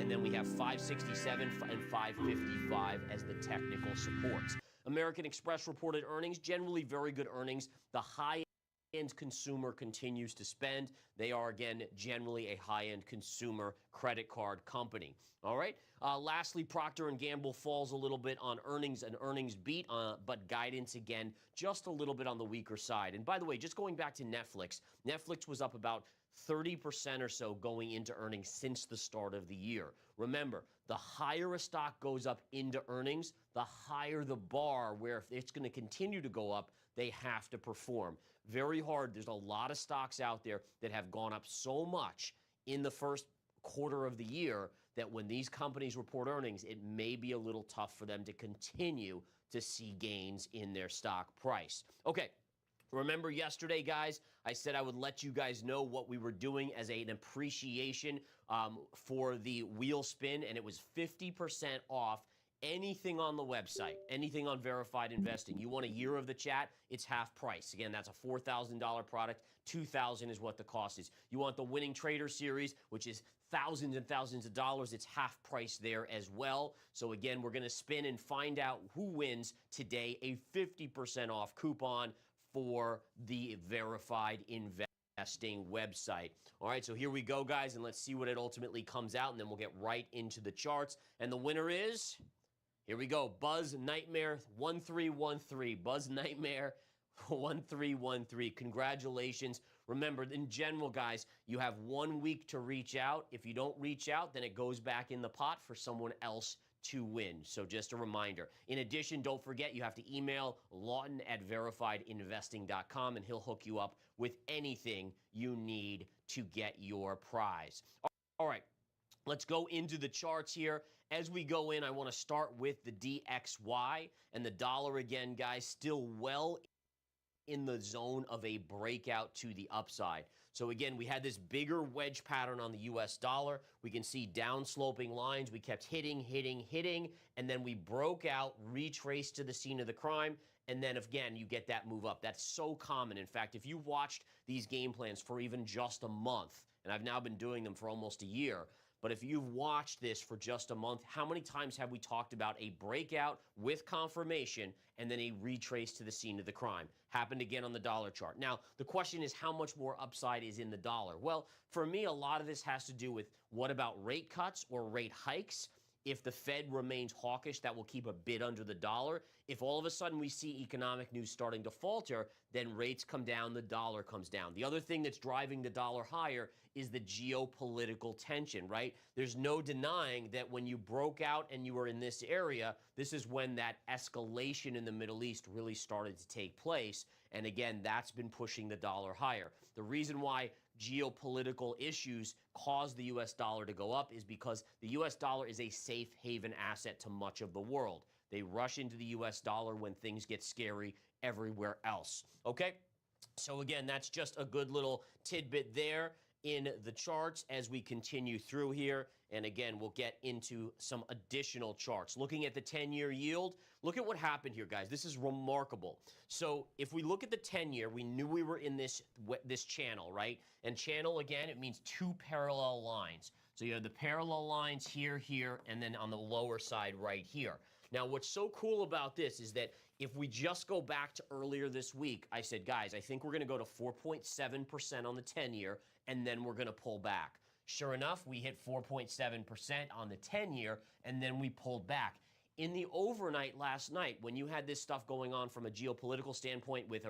and then we have 567 and 555 as the technical supports. American Express reported earnings, generally very good earnings. The high-end consumer continues to spend. They are, again, generally a high-end consumer credit card company. All right. Lastly, Procter & Gamble falls a little bit on earnings, an earnings beat, but guidance, again, just a little bit on the weaker side. And by the way, just going back to Netflix, Netflix was up about 30% or so going into earnings since the start of the year. Remember, the higher a stock goes up into earnings, the higher the bar where if it's going to continue to go up, they have to perform. Very hard. There's a lot of stocks out there that have gone up so much in the first quarter of the year that when these companies report earnings, it may be a little tough for them to continue to see gains in their stock price. Okay. Remember yesterday, guys, I said I would let you guys know what we were doing as an appreciation for the wheel spin, and it was 50% off anything on the website, anything on Verified Investing. You want a year of the chat, it's half price. Again, that's a $4,000 product. $2,000 is what the cost is. You want the Winning Trader series, which is thousands and thousands of dollars. It's half price there as well. So again, we're going to spin and find out who wins today, a 50% off coupon for the Verified Investing website. All right, so here we go, guys, and let's see what it ultimately comes out, and then we'll get right into the charts. And the winner is, here we go, Buzz Nightmare 1313. Buzz Nightmare 1313. Congratulations. Remember, in general, guys, you have 1 week to reach out. If you don't reach out, then it goes back in the pot for someone else to win. So just a reminder. In addition, don't forget you have to email Lawton@verifiedinvesting.com and he'll hook you up with anything you need to get your prize. All right, let's go into the charts here. As we go in, I want to start with the DXY and the dollar again, guys, still well in the zone of a breakout to the upside. So again, we had this bigger wedge pattern on the US dollar. We can see down-sloping lines. We kept hitting, and then we broke out, retraced to the scene of the crime, and then again, you get that move up. That's so common. In fact, if you've watched these game plans for even just a month, and I've now been doing them for almost a year, but if you've watched this for just a month, how many times have we talked about a breakout with confirmation and then a retrace to the scene of the crime? Happened again on the dollar chart. Now, the question is how much more upside is in the dollar? Well, for me, a lot of this has to do with what about rate cuts or rate hikes? If the Fed remains hawkish, that will keep a bid under the dollar. If all of a sudden we see economic news starting to falter, then rates come down, the dollar comes down. The other thing that's driving the dollar higher is the geopolitical tension, right? There's no denying that when you broke out and you were in this area, this is when that escalation in the Middle East really started to take place. And again, that's been pushing the dollar higher. The reason why geopolitical issues cause the U.S. dollar to go up is because the U.S. dollar is a safe haven asset to much of the world. They rush into the U.S. dollar when things get scary everywhere else. Okay? So again, that's just a good little tidbit there in the charts as we continue through here. And again, we'll get into some additional charts. Looking at the 10-year yield, look at what happened here, guys. This is remarkable. So if we look at the 10-year, we knew we were in this channel, right? And channel, again, it means two parallel lines. So you have the parallel lines here, and then on the lower side right here. Now, what's so cool about this is that if we just go back to earlier this week, I said, guys, I think we're going to go to 4.7% on the 10-year, and then we're going to pull back. Sure enough, we hit 4.7% on the 10-year, and then we pulled back. In the overnight last night, when you had this stuff going on from a geopolitical standpoint with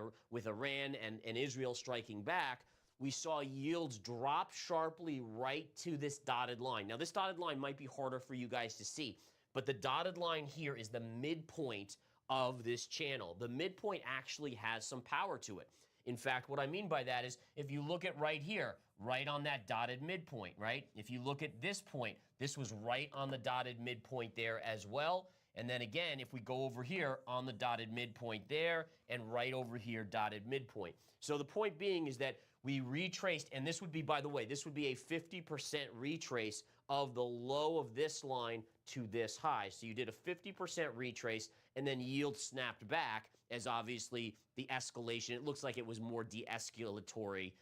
Iran and Israel striking back, we saw yields drop sharply right to this dotted line. Now, this dotted line might be harder for you guys to see, but the dotted line here is the midpoint of this channel. The midpoint actually has some power to it. In fact, what I mean by that is if you look at right here, right on that dotted midpoint, right? If you look at this point, this was right on the dotted midpoint there as well. And then again, if we go over here on the dotted midpoint there and right over here, dotted midpoint. So the point being is that we retraced, and this would be, by the way, this would be a 50% retrace of the low of this line to this high. So you did a 50% retrace, and then yield snapped back as obviously the escalation. It looks like it was more de-escalatory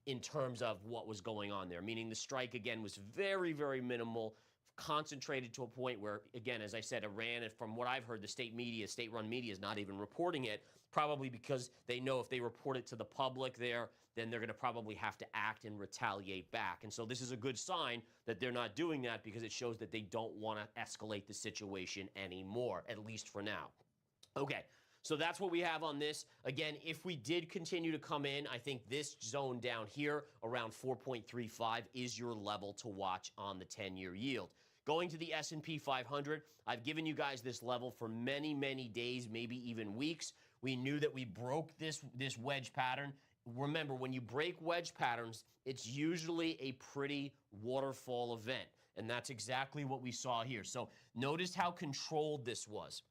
in terms of what was going on there, meaning the strike, again, was very, very minimal, concentrated to a point where, again, as I said, Iran, and from what I've heard, the state-run media is not even reporting it, probably because they know if they report it to the public there, then they're going to probably have to act and retaliate back. And so this is a good sign that they're not doing that, because it shows that they don't want to escalate the situation anymore, at least for now. Okay. So that's what we have on this. Again, if we did continue to come in, I think this zone down here around 4.35 is your level to watch on the 10-year yield. Going to the S&P 500, I've given you guys this level for many, many days, maybe even weeks. We knew that we broke this wedge pattern. Remember, when you break wedge patterns, it's usually a pretty waterfall event, and that's exactly what we saw here. So notice how controlled this was.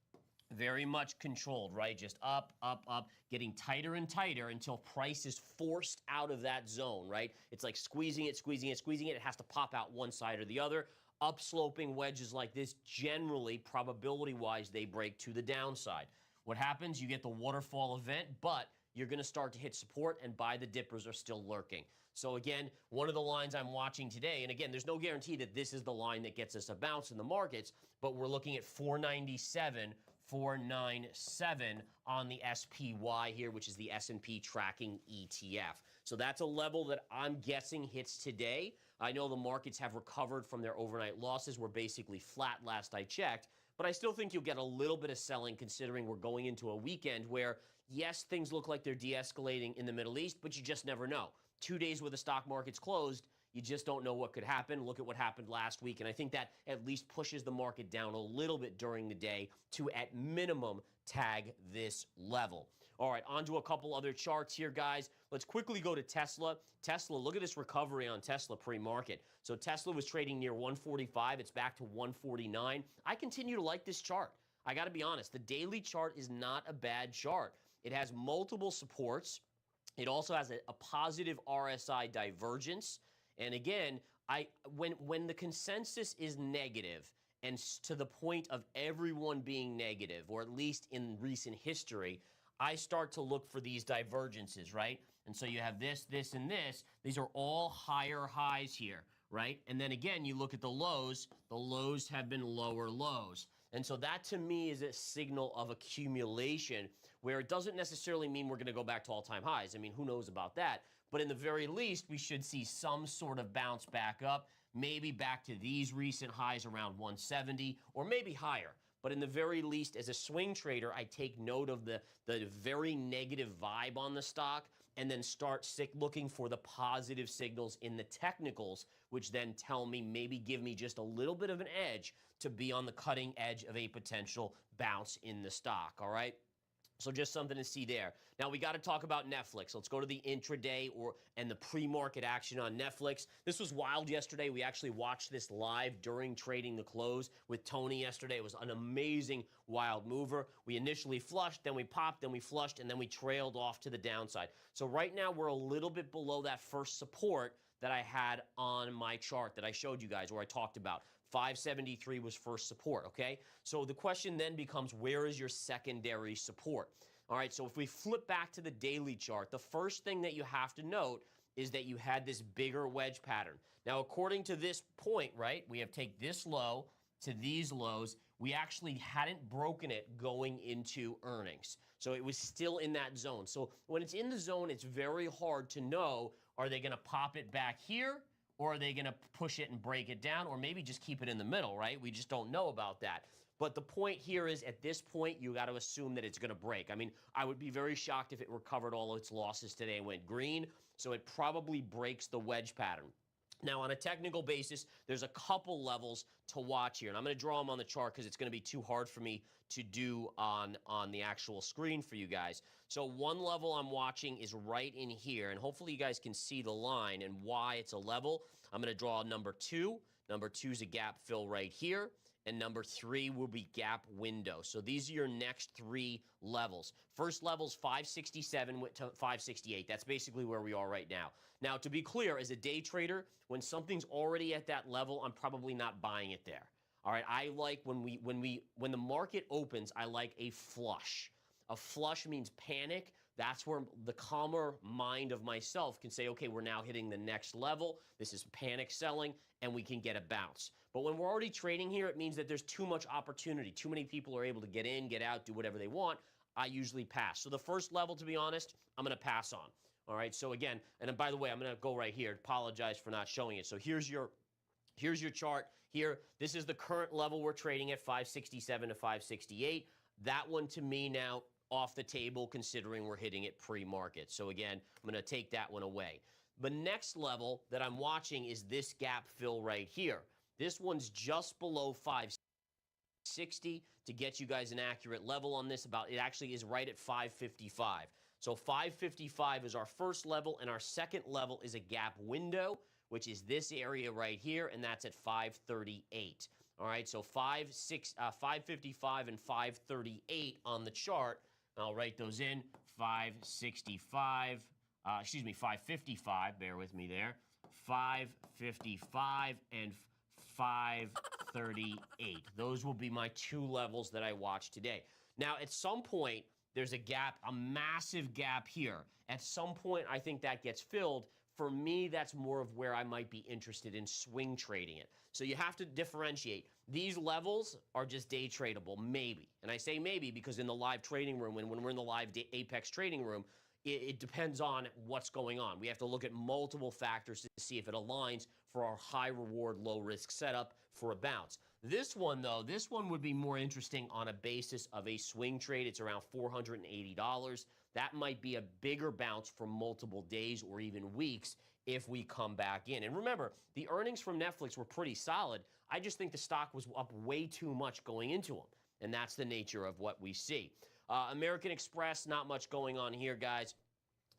Very much controlled, right? Just up, up, up, getting tighter and tighter until price is forced out of that zone, right? It's like squeezing it, squeezing it, squeezing it. It has to pop out one side or the other. Upsloping wedges like this, generally, probability-wise, they break to the downside. What happens? You get the waterfall event, but you're going to start to hit support, and buy the dippers are still lurking. So again, one of the lines I'm watching today, and again, there's no guarantee that this is the line that gets us a bounce in the markets, but we're looking at 497, 497 on the SPY here, which is the S&P tracking ETF. So that's a level that I'm guessing hits today. I know the markets have recovered from their overnight losses. We're basically flat last I checked, but I still think you'll get a little bit of selling, considering we're going into a weekend where, yes, things look like they're de-escalating in the Middle East, but you just never know. 2 days where the stock market's closed, you just don't know what could happen. Look at what happened last week, and I think that at least pushes the market down a little bit during the day to, at minimum, tag this level. All right, on to a couple other charts here, guys. Let's quickly go to Tesla. Tesla, look at this recovery on Tesla pre-market. So Tesla was trading near 145. It's back to 149. I continue to like this chart. I got to be honest. The daily chart is not a bad chart. It has multiple supports. It also has a positive RSI divergence. And again, when the consensus is negative, and to the point of everyone being negative, or at least in recent history, I start to look for these divergences, right? And so you have this, this, and this. These are all higher highs here, right? And then again, you look at the lows have been lower lows. And so that, to me, is a signal of accumulation, where it doesn't necessarily mean we're going to go back to all-time highs. I mean, who knows about that? But in the very least, we should see some sort of bounce back up, maybe back to these recent highs around 170, or maybe higher. But in the very least, as a swing trader, I take note of the very negative vibe on the stock, and then start looking for the positive signals in the technicals, which then tell me, maybe give me just a little bit of an edge to be on the cutting edge of a potential bounce in the stock, all right? So just something to see there. Now, we got to talk about Netflix. Let's go to the intraday and the pre-market action on Netflix. This was wild yesterday. We actually watched this live during trading the close with Tony yesterday. It was an amazing wild mover. We initially flushed, then we popped, then we flushed, and then we trailed off to the downside. So right now, we're a little bit below that first support that I had on my chart that I showed you guys, where I talked about. 573 was first support, okay? So the question then becomes, where is your secondary support? All right, so if we flip back to the daily chart, the first thing that you have to note is that you had this bigger wedge pattern. Now, according to this point, right, we have take this low to these lows. We actually hadn't broken it going into earnings. So it was still in that zone. So when it's in the zone, it's very hard to know, are they going to pop it back here? Or are they going to push it and break it down, or maybe just keep it in the middle, right? We just don't know about that. But the point here is, at this point, you got to assume that it's going to break. I mean, I would be very shocked if it recovered all of its losses today and went green, so it probably breaks the wedge pattern. Now, on a technical basis, there's a couple levels to watch here, and I'm going to draw them on the chart because it's going to be too hard for me to do on the actual screen for you guys. So one level I'm watching is right in here, and hopefully you guys can see the line and why it's a level. I'm going to draw number 2. Number 2 is a gap fill right here, and number 3 will be gap window. So these are your next 3 levels. First level's 567 to 568. That's basically where we are right now. Now, to be clear, as a day trader, when something's already at that level, I'm probably not buying it there. All right, I like when the market opens, I like a flush. A flush means panic. that's where the calmer mind of myself can say, okay, we're now hitting the next level. This is panic selling, and we can get a bounce. But when we're already trading here, it means that there's too much opportunity. Too many people are able to get in, get out, do whatever they want. I usually pass. So the first level, to be honest, I'm going to pass on. All right, so again, and by the way, I'm going to go right here. Apologize for not showing it. So here's your chart here. This is the current level we're trading at, 567 to 568. That one, to me, now off the table, considering we're hitting it pre-market. So again, I'm going to take that one away. The next level that I'm watching is this gap fill right here. This one's just below 560 to get you guys an accurate level on this. It actually is right at 555. So 555 is our first level, and our second level is a gap window, which is this area right here, and that's at 538. All right, so 555 and 538 on the chart. I'll write those in. 565, 555, bear with me there. 555 and 538. Those will be my two levels that I watch today. Now, at some point, there's a gap, a massive gap here. At some point, I think that gets filled. For me, that's more of where I might be interested in swing trading it. So you have to differentiate. These levels are just day tradable, maybe. And I say maybe because in the live trading room, when we're in the live Apex trading room, it depends on what's going on. We have to look at multiple factors to see if it aligns for our high reward, low risk setup for a bounce. This one, though, this one would be more interesting on a basis of a swing trade. It's around $480. That might be a bigger bounce for multiple days or even weeks if we come back in. And remember, the earnings from Netflix were pretty solid. I just think the stock was up way too much going into them. And that's the nature of what we see. American Express, not much going on here, guys.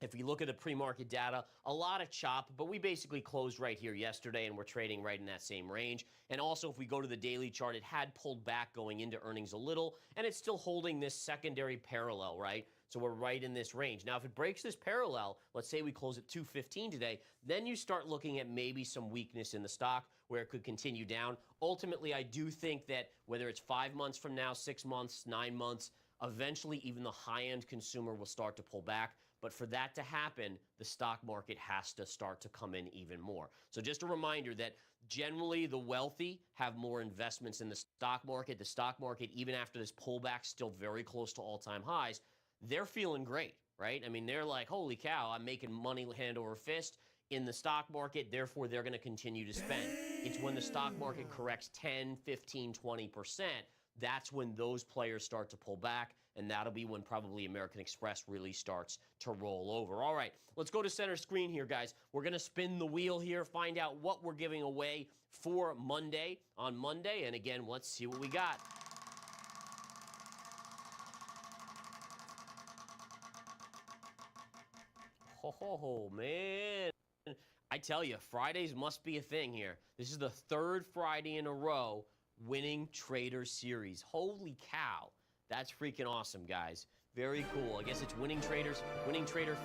If you look at the pre-market data, a lot of chop, but we basically closed right here yesterday, and we're trading right in that same range. And also, if we go to the daily chart, it had pulled back going into earnings a little, and it's still holding this secondary parallel, right? So we're right in this range. Now, if it breaks this parallel, let's say we close at 215 today, then you start looking at maybe some weakness in the stock where it could continue down. Ultimately, I do think that whether it's 5 months from now, 6 months, 9 months, eventually even the high-end consumer will start to pull back. But for that to happen, the stock market has to start to come in even more. So just a reminder that generally the wealthy have more investments in the stock market. The stock market, even after this pullback, still very close to all-time highs. They're feeling great, right? I mean, they're like, holy cow, I'm making money hand over fist in the stock market. Therefore, they're going to continue to spend. It's when the stock market corrects 10, 15, 20%, that's when those players start to pull back, and that'll be when probably American Express really starts to roll over. All right, let's go to center screen here, guys. We're going to spin the wheel here, find out what we're giving away for Monday on Monday, and again, let's see what we got. Oh, man. I tell you, Fridays must be a thing here. This is the third Friday in a row winning Trader Series. Holy cow. That's freaking awesome, guys. Very cool. I guess it's Winning Trader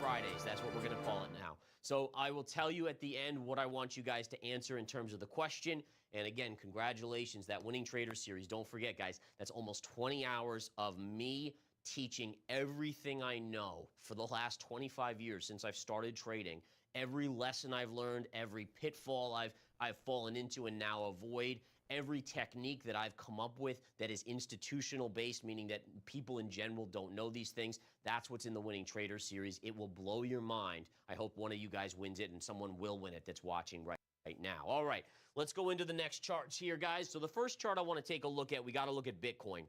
Fridays. That's what we're going to call it now. So I will tell you at the end what I want you guys to answer in terms of the question. And again, congratulations, that Winning Trader Series. Don't forget, guys, that's almost 20 hours of me teaching everything I know for the last 25 years since I've started trading. Every lesson I've learned, every pitfall I've fallen into and now avoid, every technique that I've come up with that is institutional based, meaning that people in general don't know these things, that's what's in the Winning Trader Series. It will blow your mind. I hope one of you guys wins it, and someone will win it that's watching right now. All right, let's go into the next charts here, guys. So the first chart I want to take a look at, we got to look at Bitcoin.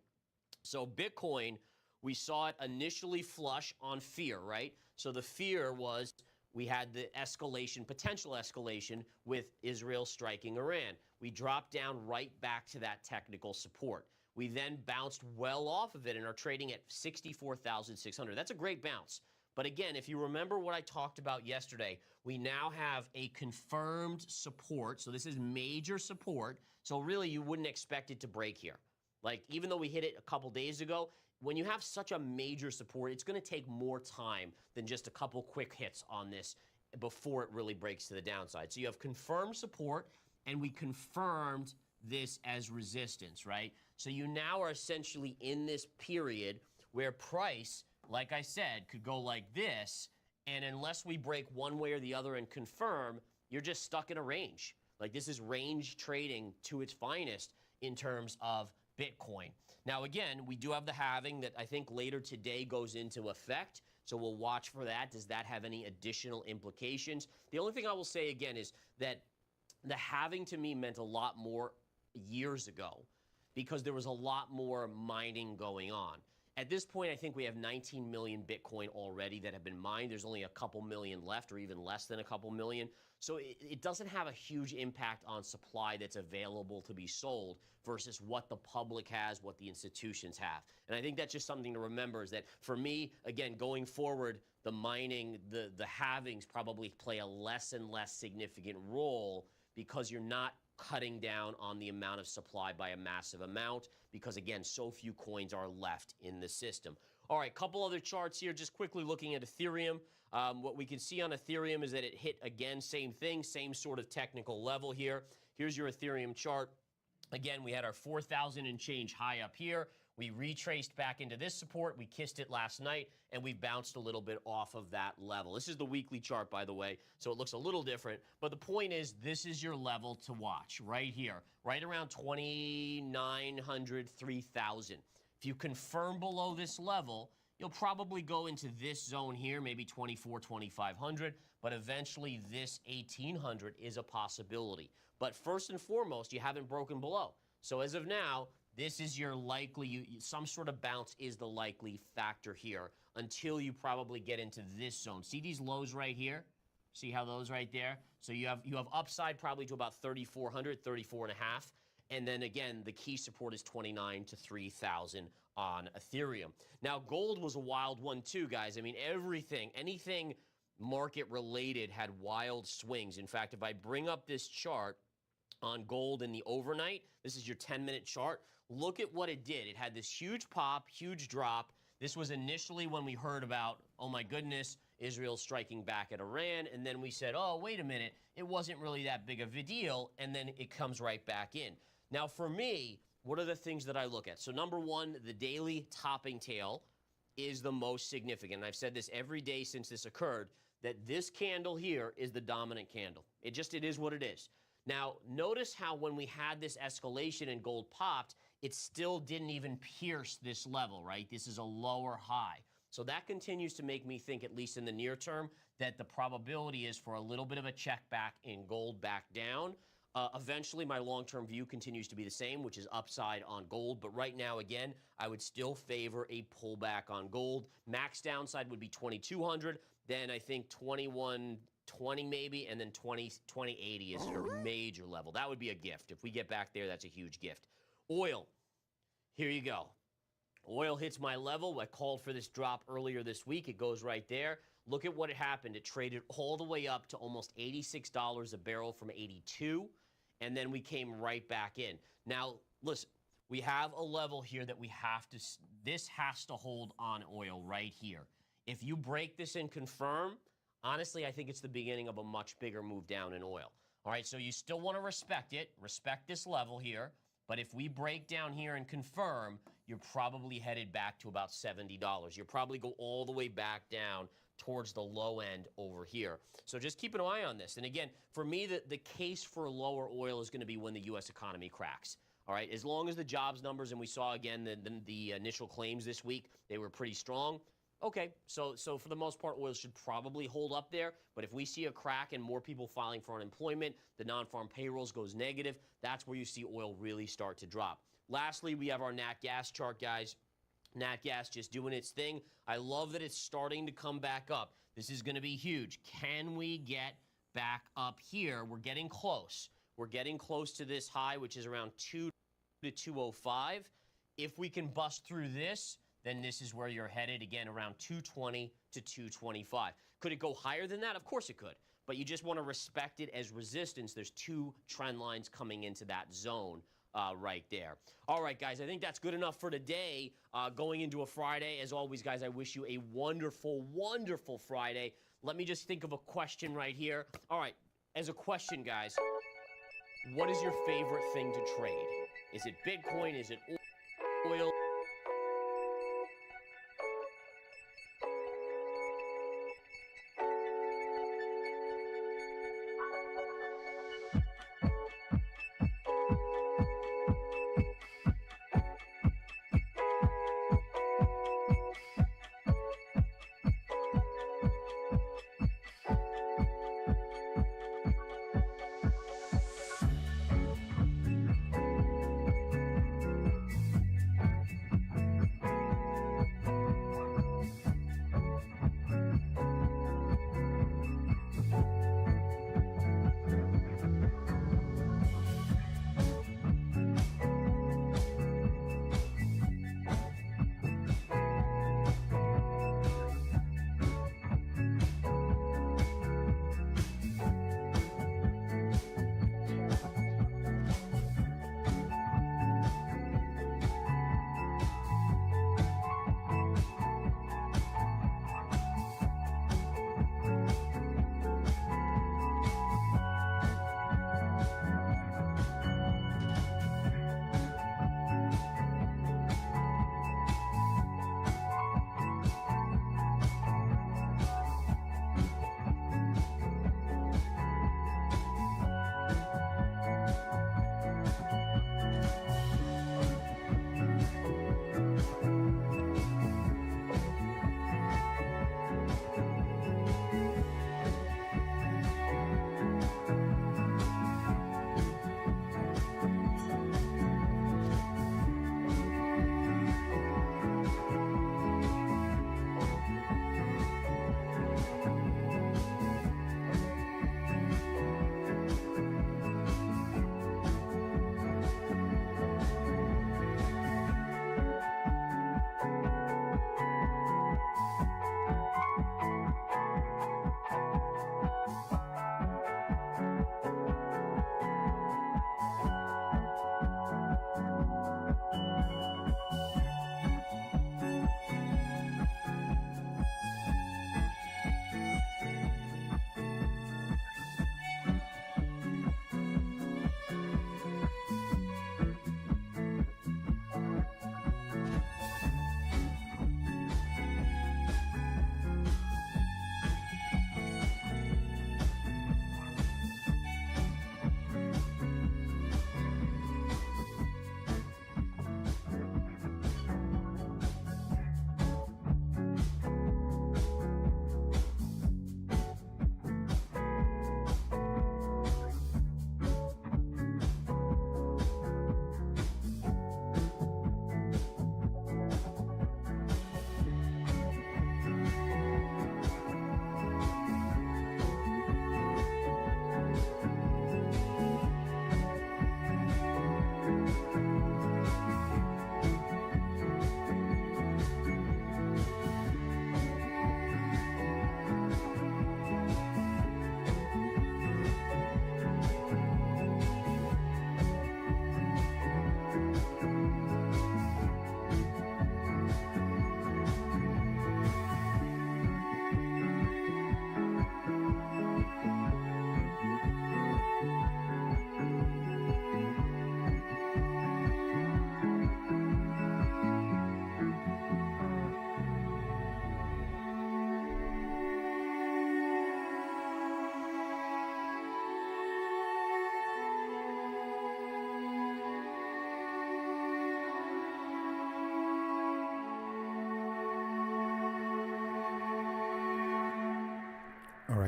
So Bitcoin, we saw it initially flush on fear, right? So the fear was we had the escalation, potential escalation with Israel striking Iran. We dropped down right back to that technical support. We then bounced well off of it and are trading at 64,600. That's a great bounce. But again, if you remember what I talked about yesterday, we now have a confirmed support. So this is major support. So really, you wouldn't expect it to break here. Like, even though we hit it a couple days ago, when you have such a major support, it's going to take more time than just a couple quick hits on this before it really breaks to the downside. So you have confirmed support, and we confirmed this as resistance, right? So you now are essentially in this period where price like I said, could go like this, and unless we break one way or the other and confirm, you're just stuck in a range. Like, this is range trading to its finest in terms of Bitcoin. Now, again, we do have the halving that I think later today goes into effect, so we'll watch for that. Does that have any additional implications? The only thing I will say again is that the halving to me meant a lot more years ago because there was a lot more mining going on. At this point, I think we have 19 million Bitcoin already that have been mined. There's only a couple million left, or even less than a couple million. So it doesn't have a huge impact on supply that's available to be sold versus what the public has, what the institutions have. And I think that's just something to remember, is that for me, again, going forward, the mining, the halvings probably play a less and less significant role because you're not cutting down on the amount of supply by a massive amount because, again, so few coins are left in the system. All right, couple other charts here, just quickly looking at Ethereum. What we can see on Ethereum is that it hit, again, same thing, same sort of technical level here. Here's your Ethereum chart. Again, we had our 4,000 and change high up here. We retraced back into this support. We kissed it last night, and we bounced a little bit off of that level. This is the weekly chart, by the way, so it looks a little different. But the point is, this is your level to watch right here, right around 2,900, 3,000. If you confirm below this level, you'll probably go into this zone here, maybe 24, 2,500, but eventually this 1,800 is a possibility. But first and foremost, you haven't broken below. So as of now, this is your likely, some sort of bounce is the likely factor here until you probably get into this zone. See these lows right here? See how those right there? So you have upside probably to about 3,400, 34 and a half. And then again, the key support is 29 to 3,000 on Ethereum. Now, gold was a wild one too, guys. I mean, anything market related had wild swings. In fact, if I bring up this chart on gold in the overnight, this is your 10-minute chart. Look at what it did. It had this huge pop, huge drop. This was initially when we heard about, oh my goodness, Israel striking back at Iran. And then we said, oh, wait a minute, it wasn't really that big of a deal. And then it comes right back in. Now, for me, what are the things that I look at? So number one, the daily topping tail is the most significant. And I've said this every day since this occurred, that this candle here is the dominant candle. It is what it is. Now, notice how when we had this escalation and gold popped, it still didn't even pierce this level, right? This is a lower high. So that continues to make me think, at least in the near term, that the probability is for a little bit of a check back in gold back down. Eventually, my long-term view continues to be the same, which is upside on gold. But right now, again, I would still favor a pullback on gold. Max downside would be 2,200. Then I think 2,120 maybe, and then 2080 is your major level. That would be a gift. If we get back there, that's a huge gift. Oil, here you go. Oil hits my level. I called for this drop earlier this week. It goes right there. Look at what happened. It traded all the way up to almost $86 a barrel from 82, and then we came right back in. Now, listen, we have a level here that we have to, this has to hold on oil right here. If you break this and confirm, honestly, I think it's the beginning of a much bigger move down in oil. All right, so you still want to respect it, respect this level here, but if we break down here and confirm, you're probably headed back to about $70. You'll probably go all the way back down towards the low end over here. So just keep an eye on this. And again, for me, the case for lower oil is going to be when the U.S. economy cracks. All right, as long as the jobs numbers, and we saw again the initial claims this week, they were pretty strong. Okay, so for the most part, oil should probably hold up there. But if we see a crack and more people filing for unemployment, the non-farm payrolls goes negative, that's where you see oil really start to drop. Lastly, we have our nat gas chart, guys. Nat gas just doing its thing. I love that it's starting to come back up. This is going to be huge. Can we get back up here? We're getting close. We're getting close to this high, which is around 2 to 205. If we can bust through this, then this is where you're headed, again, around 220 to 225. Could it go higher than that? Of course it could. But you just want to respect it as resistance. There's two trend lines coming into that zone right there. All right, guys, I think that's good enough for today. Going into a Friday, as always, guys, I wish you a wonderful, wonderful Friday. Let me just think of a question right here. All right, as a question, guys, what is your favorite thing to trade? Is it Bitcoin? Is it oil?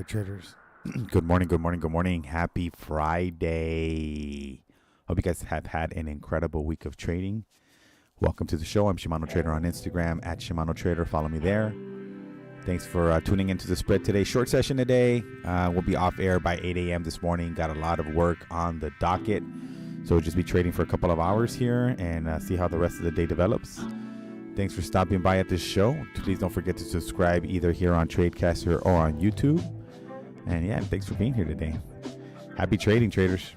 Traders. Good morning, good morning, good morning. Happy Friday. Hope you guys have had an incredible week of trading. Welcome to the show. I'm Shimano Trader on Instagram at Shimano Trader. Follow me there. Thanks for tuning into the spread today. Short session today. We'll be off air by 8 a.m. this morning. Got a lot of work on the docket. So we'll just be trading for a couple of hours here and see how the rest of the day develops. Thanks for stopping by at this show. Please don't forget to subscribe either here on Tradecaster or on YouTube. And yeah, thanks for being here today. Happy trading, traders.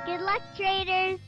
Good luck, traders!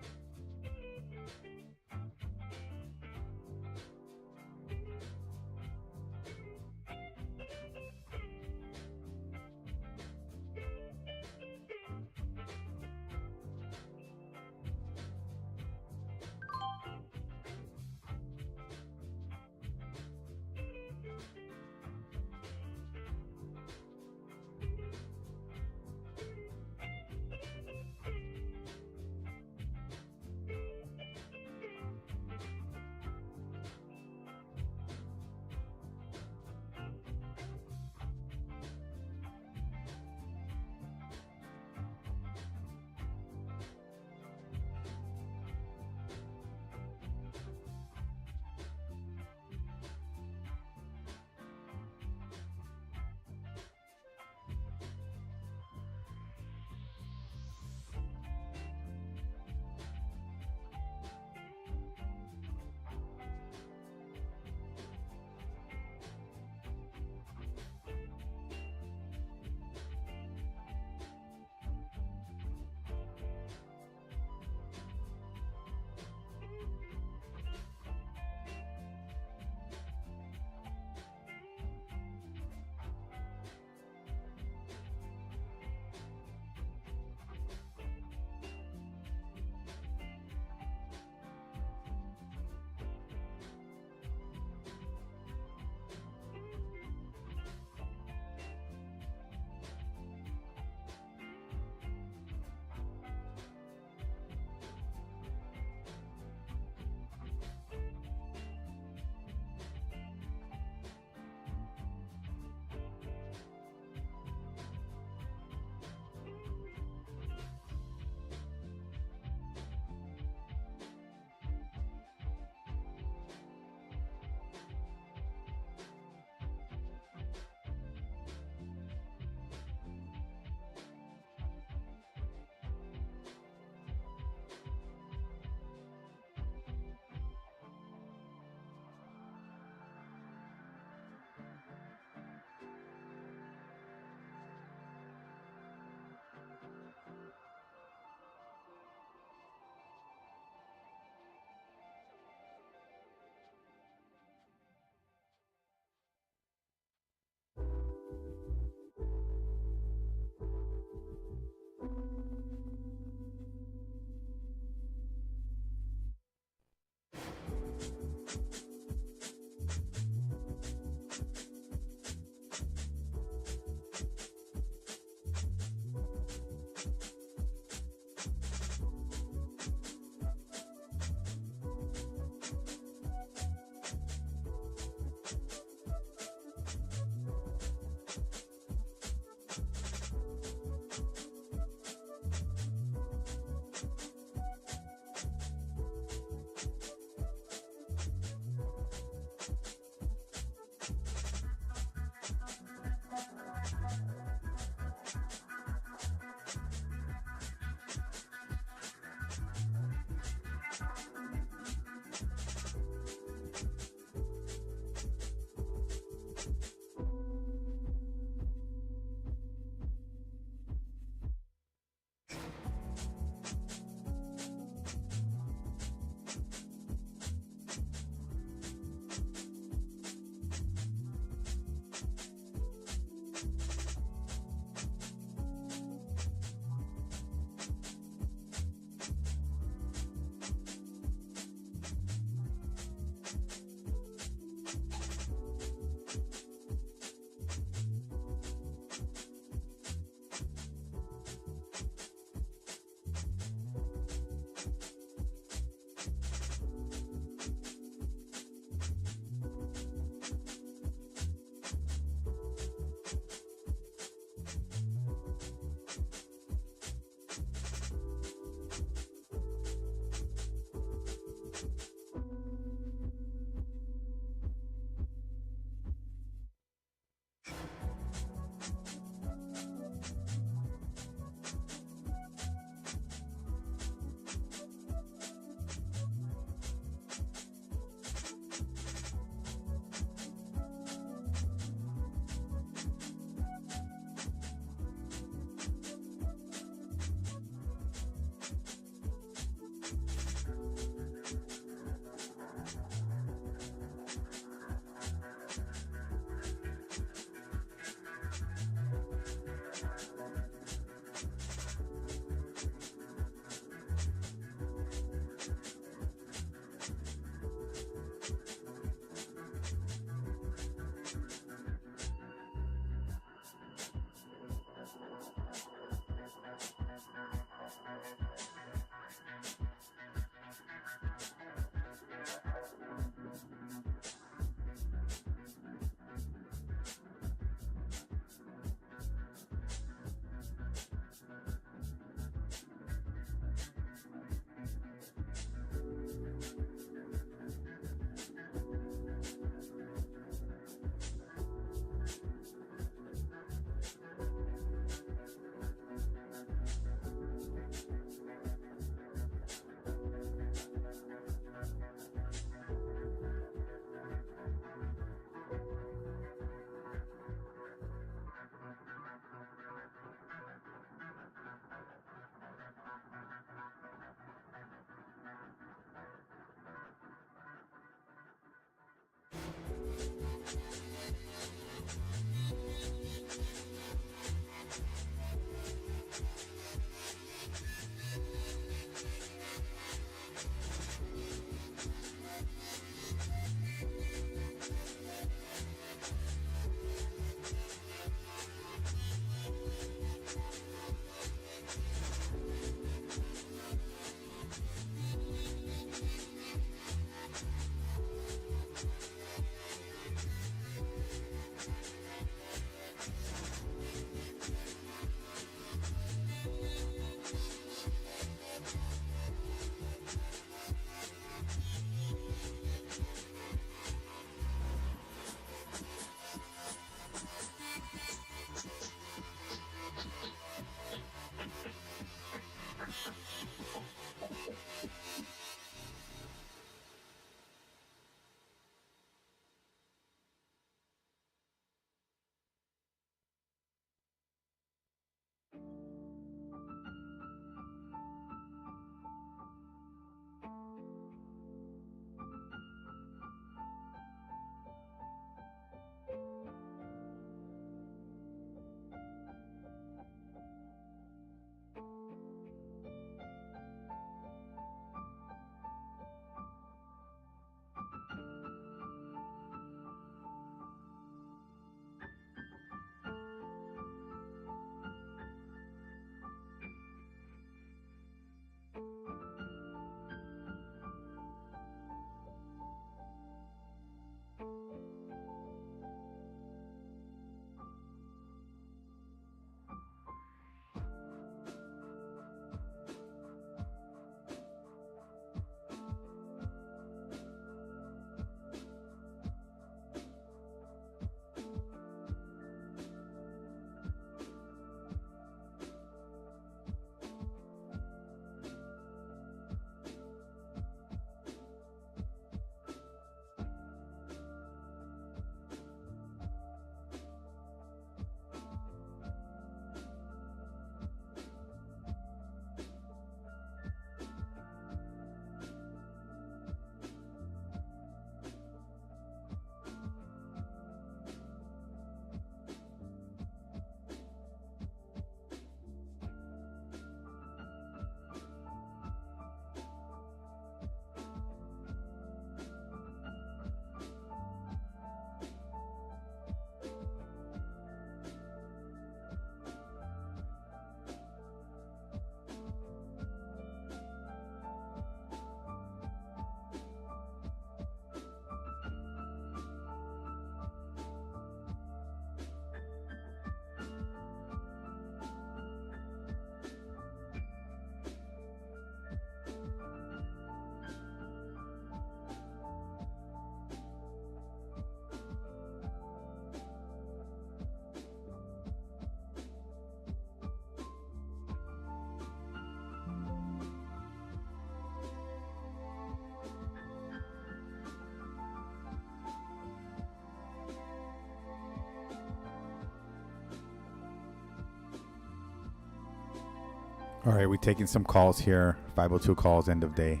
All right, we're taking some calls here. 502 calls, end of day.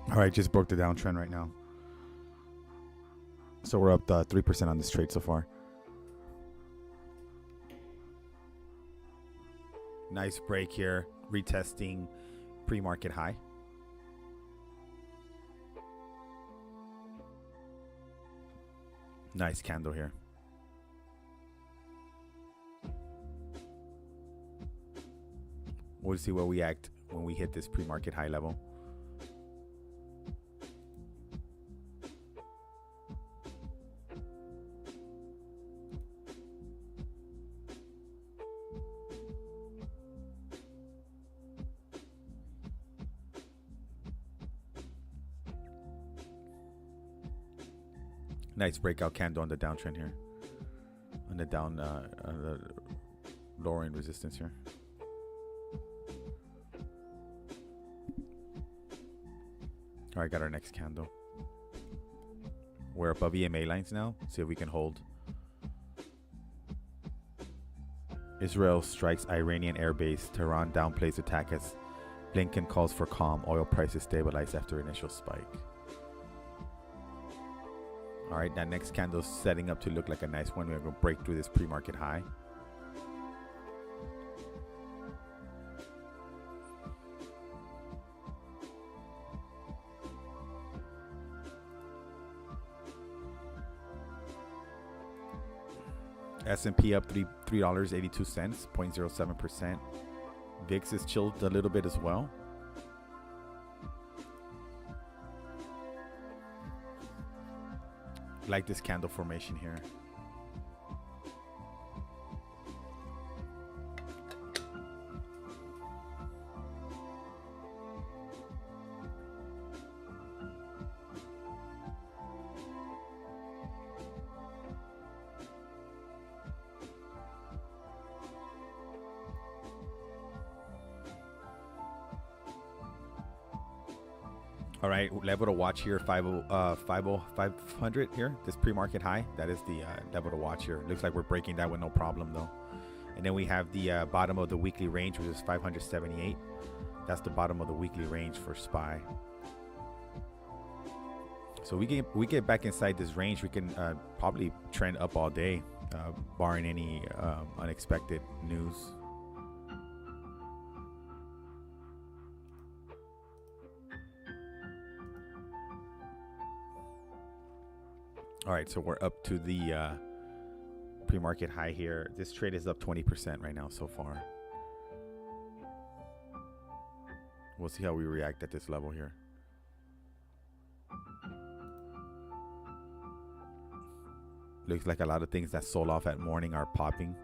All right, just broke the downtrend right now. So we're up 3% on this trade so far. Nice break here, retesting pre-market high. Nice candle here. We'll see where we act when we hit this pre-market high level. Nice breakout candle on the downtrend here. On the the lowering resistance here. All right, got our next candle. We're above EMA lines now. See if we can hold. Israel strikes Iranian airbase. Tehran downplays attack as Blinken calls for calm. Oil prices stabilize after initial spike. All right, that next candle is setting up to look like a nice one. We're going to break through this pre-market high. S&P up $3.82, 0.07%. VIX is chilled a little bit as well. Like this candle formation here. All right, level to watch here, 500 here, this pre-market high. That is the level to watch here. Looks like we're breaking that with no problem though. And then we have the bottom of the weekly range, which is 578. That's the bottom of the weekly range for SPY. So we get back inside this range, we can probably trend up all day, barring any unexpected news. All right, so we're up to the pre-market high here. This trade is up 20% right now so far. We'll see how we react at this level here. Looks like a lot of things that sold off at morning are popping.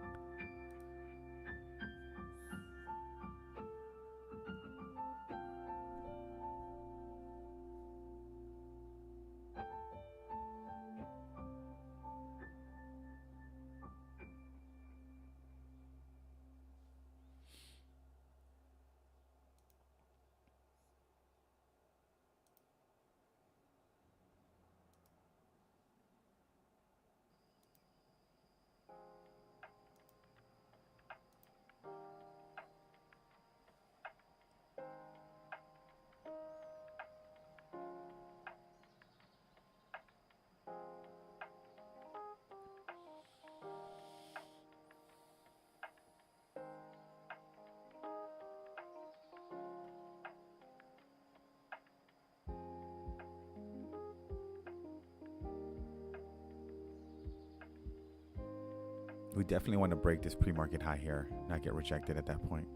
We definitely want to break this pre-market high here, not get rejected at that point.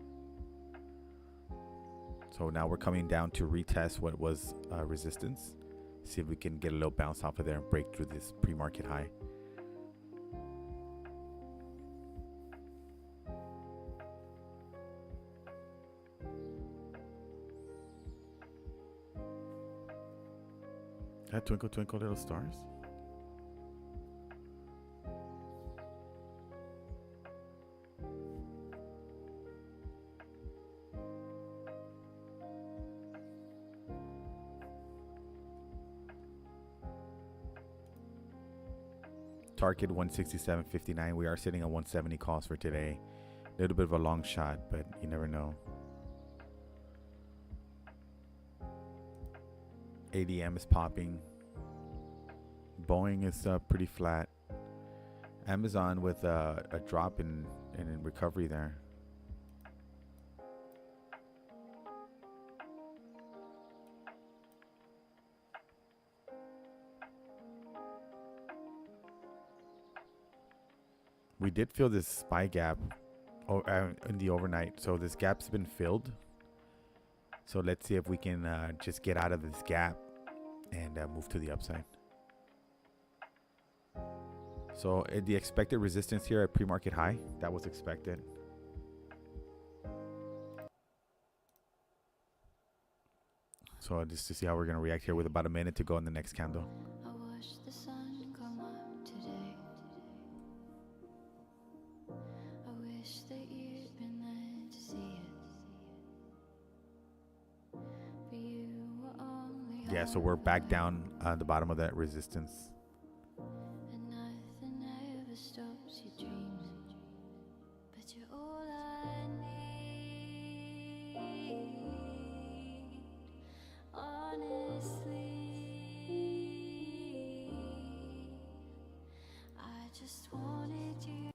So now we're coming down to retest what was resistance. See if we can get a little bounce off of there and break through this pre-market high. That Twinkle Twinkle Little Stars? Target 167.59. We are sitting at 170 calls for today. A little bit of a long shot, but you never know. ADM is popping. Boeing is pretty flat. Amazon with a drop in recovery there. We did feel this SPY gap in the overnight. So this gap's been filled. So let's see if we can just get out of this gap and move to the upside. So the expected resistance here at pre-market high, that was expected. So just to see how we're going to react here with about a minute to go in the next candle. I watch the sun come up today. I wish that you'd been there to see it. But you were only Yeah, so we're back down the bottom of that resistance. and nothing ever stops you dreaming. But you're all I need. Honestly, I just wanted you.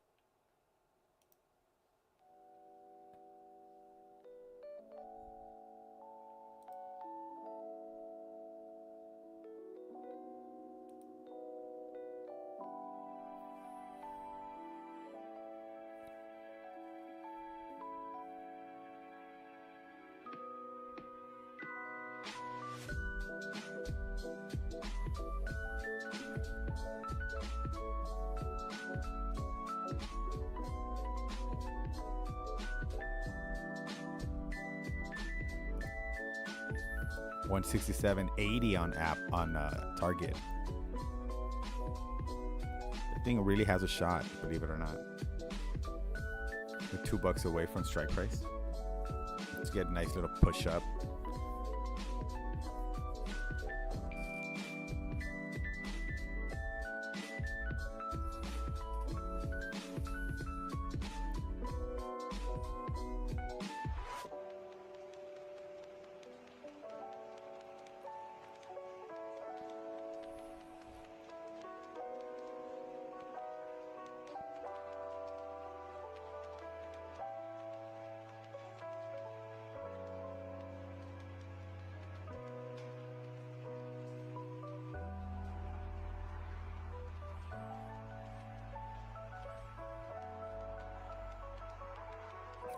$167.80 on Target. The thing really has a shot, believe it or not. We're $2 away from strike price. Let's get a nice little push up.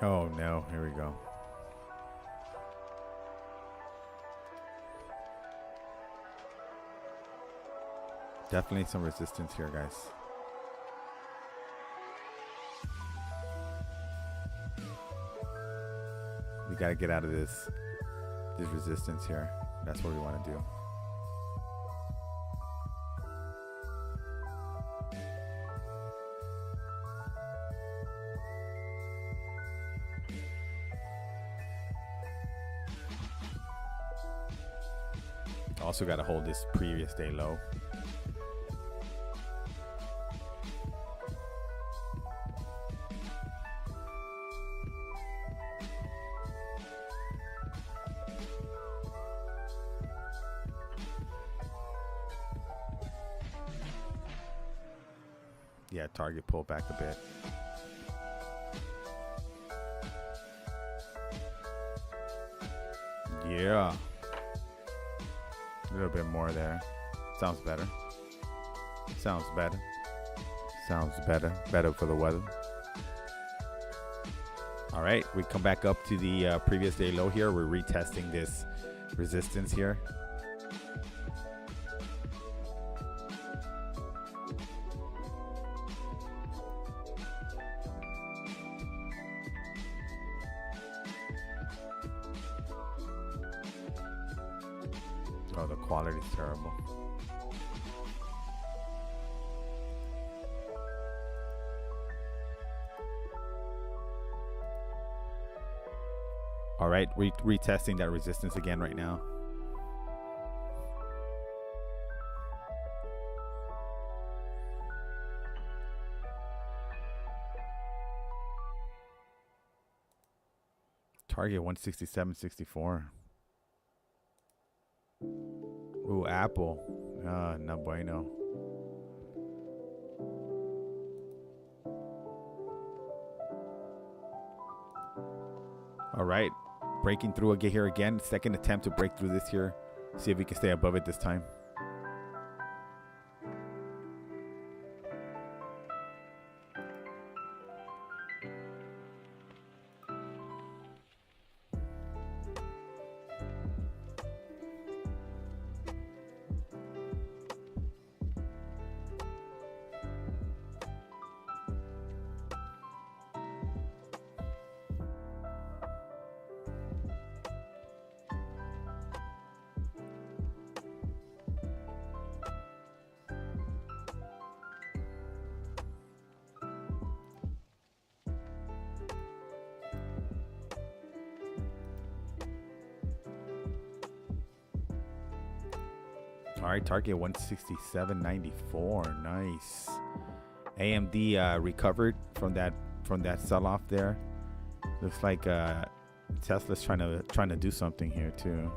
Oh no, here we go. Definitely some resistance here, guys. We gotta get out of this resistance here. That's what we want to do. Also got to hold this previous day low. Yeah, Target pulled back a bit. Yeah. A little bit more there. Sounds better. Sounds better. Sounds better. Better for the weather. All right, we come back up to the previous day low here. We're retesting this resistance here. Oh, the quality's terrible. All right, retesting that resistance again right now. Target 167.64. Ooh, Apple. No bueno. All right. Breaking through again here again. Second attempt to break through this here. See if we can stay above it this time. All right, target 167.94. Nice. AMD recovered from that sell-off there. Looks like Tesla's trying to do something here too.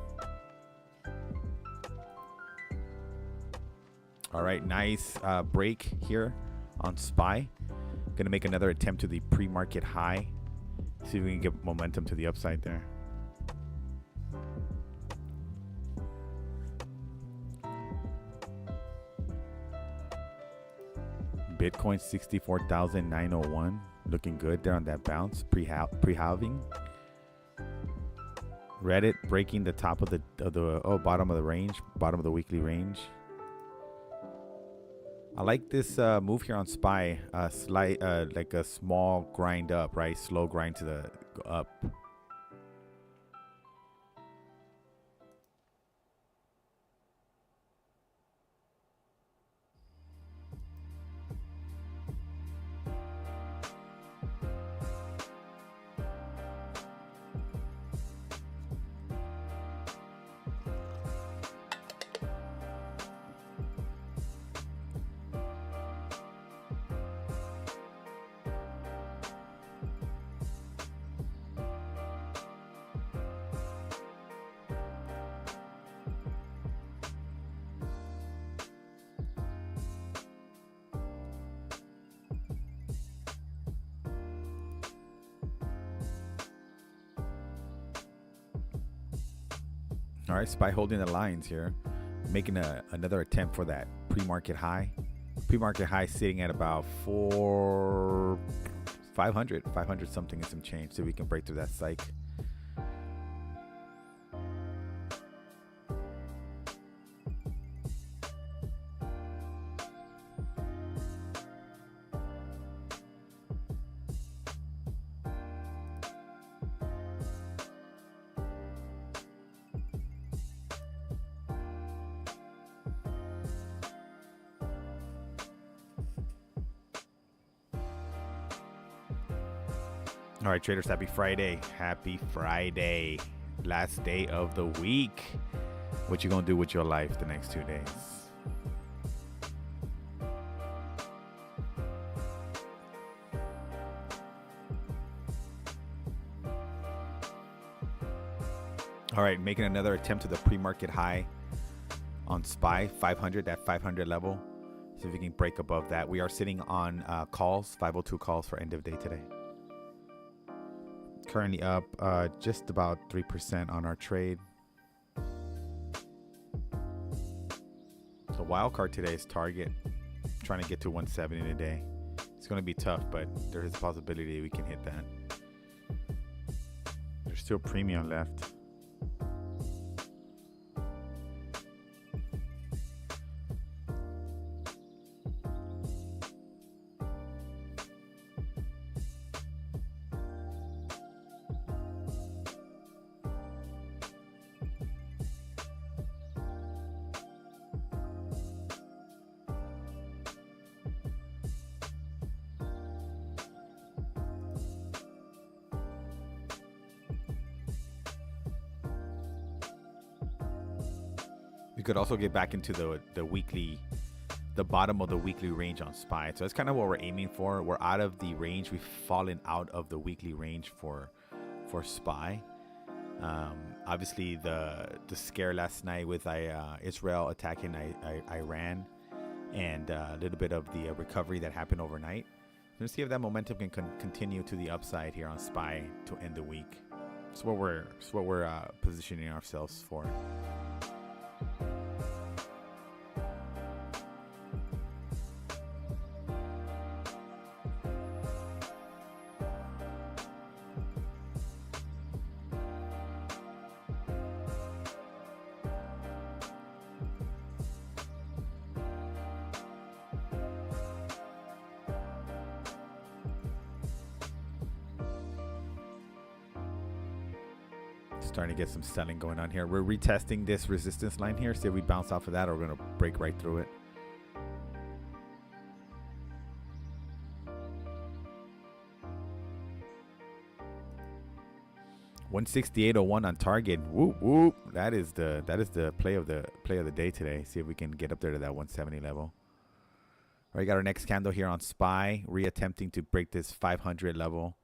All right, nice break here on SPY. Gonna make another attempt to the pre-market high. See if we can get momentum to the upside there. Bitcoin 64,901, looking good there on that bounce pre-halving. Reddit breaking the top of the bottom of the range, bottom of the weekly range. I like this move here on SPY, slight like a small grind up, right? Slow grind to the up. All right, SPY holding the lines here, making another attempt for that pre-market high. Pre-market high sitting at about 500 something and some change, so we can break through that psych. All right, traders, happy Friday. Happy Friday. Last day of the week. What you gonna do with your life the next 2 days? All right, making another attempt to the pre-market high on SPY 500, that 500 level. See if we can break above that. We are sitting on calls, 502 calls for end of day today. Currently up just about 3% on our trade. The wild card today is Target, trying to get to 170 today. It's going to be tough, but there is a possibility we can hit that. There's still premium left. could also get back into the bottom of the weekly range on SPY. So that's kind of what we're aiming for. We're out of the range. We've fallen out of the weekly range for SPY. Obviously, the scare last night with Israel attacking Iran, and a little bit of the recovery that happened overnight. Let's see if that momentum can continue to the upside here on SPY to end the week. It's what we're positioning ourselves for. Starting to get some selling going on here. We're retesting this resistance line here. See if we bounce off of that, or we're going to break right through it. $168.01 on target. Whoop whoop. That is the play of the day today. See if we can get up there to that 170 level. All right, got our next candle here on SPY, reattempting to break this 500 level.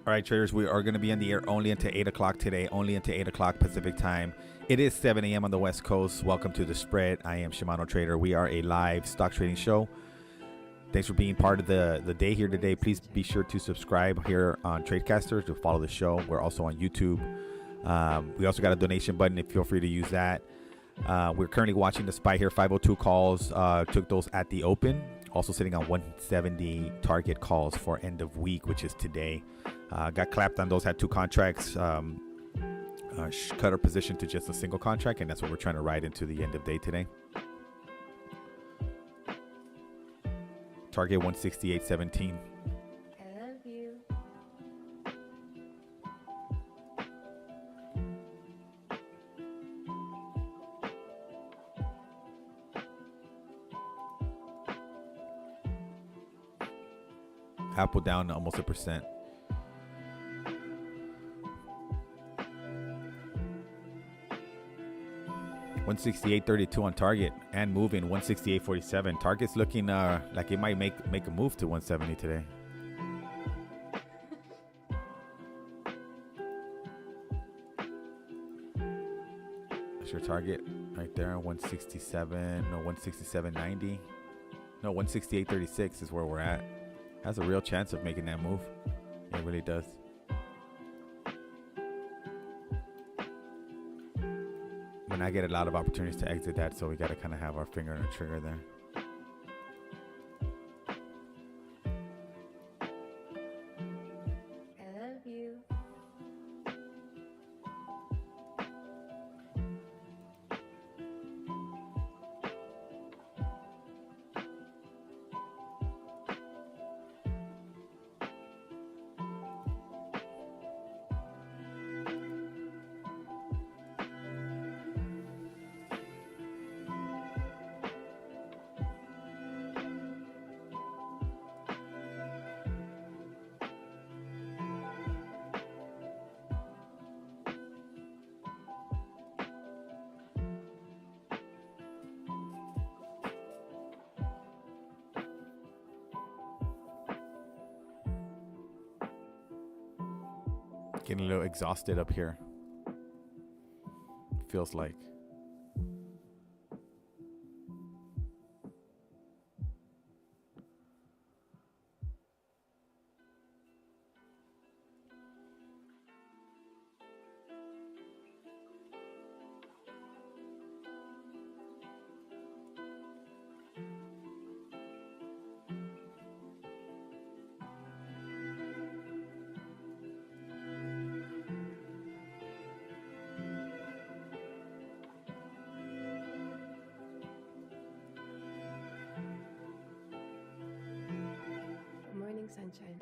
All right, traders, we are going to be in the air only until 8 o'clock today, only until 8 o'clock Pacific time. It is 7 a.m. on the West Coast. Welcome to The Spread. I am Shimano Trader. We are a live stock trading show. Thanks for being part of the day here today. Please be sure to subscribe here on Tradecaster to follow the show. We're also on YouTube. We also got a donation button. Feel free to use that. We're currently watching the SPY here. 502 calls. Took those at the open. Also sitting on 170 target calls for end of week, which is today. Got clapped on those, had two contracts, cut our position to just a single contract, and that's what we're trying to ride into the end of day today. Target 168.17. I love you. Apple down almost 1%. $168.32 on target and moving 168.47. Target's looking like it might make a move to 170 today. That's your target right there. 167, no, 167.90. No, 168.36 is where we're at. Has a real chance of making that move. It really does. And I get a lot of opportunities to exit that, so we got to kind of have our finger on the trigger there. I love you. Getting a little exhausted up here. Feels like. Morning sunshine.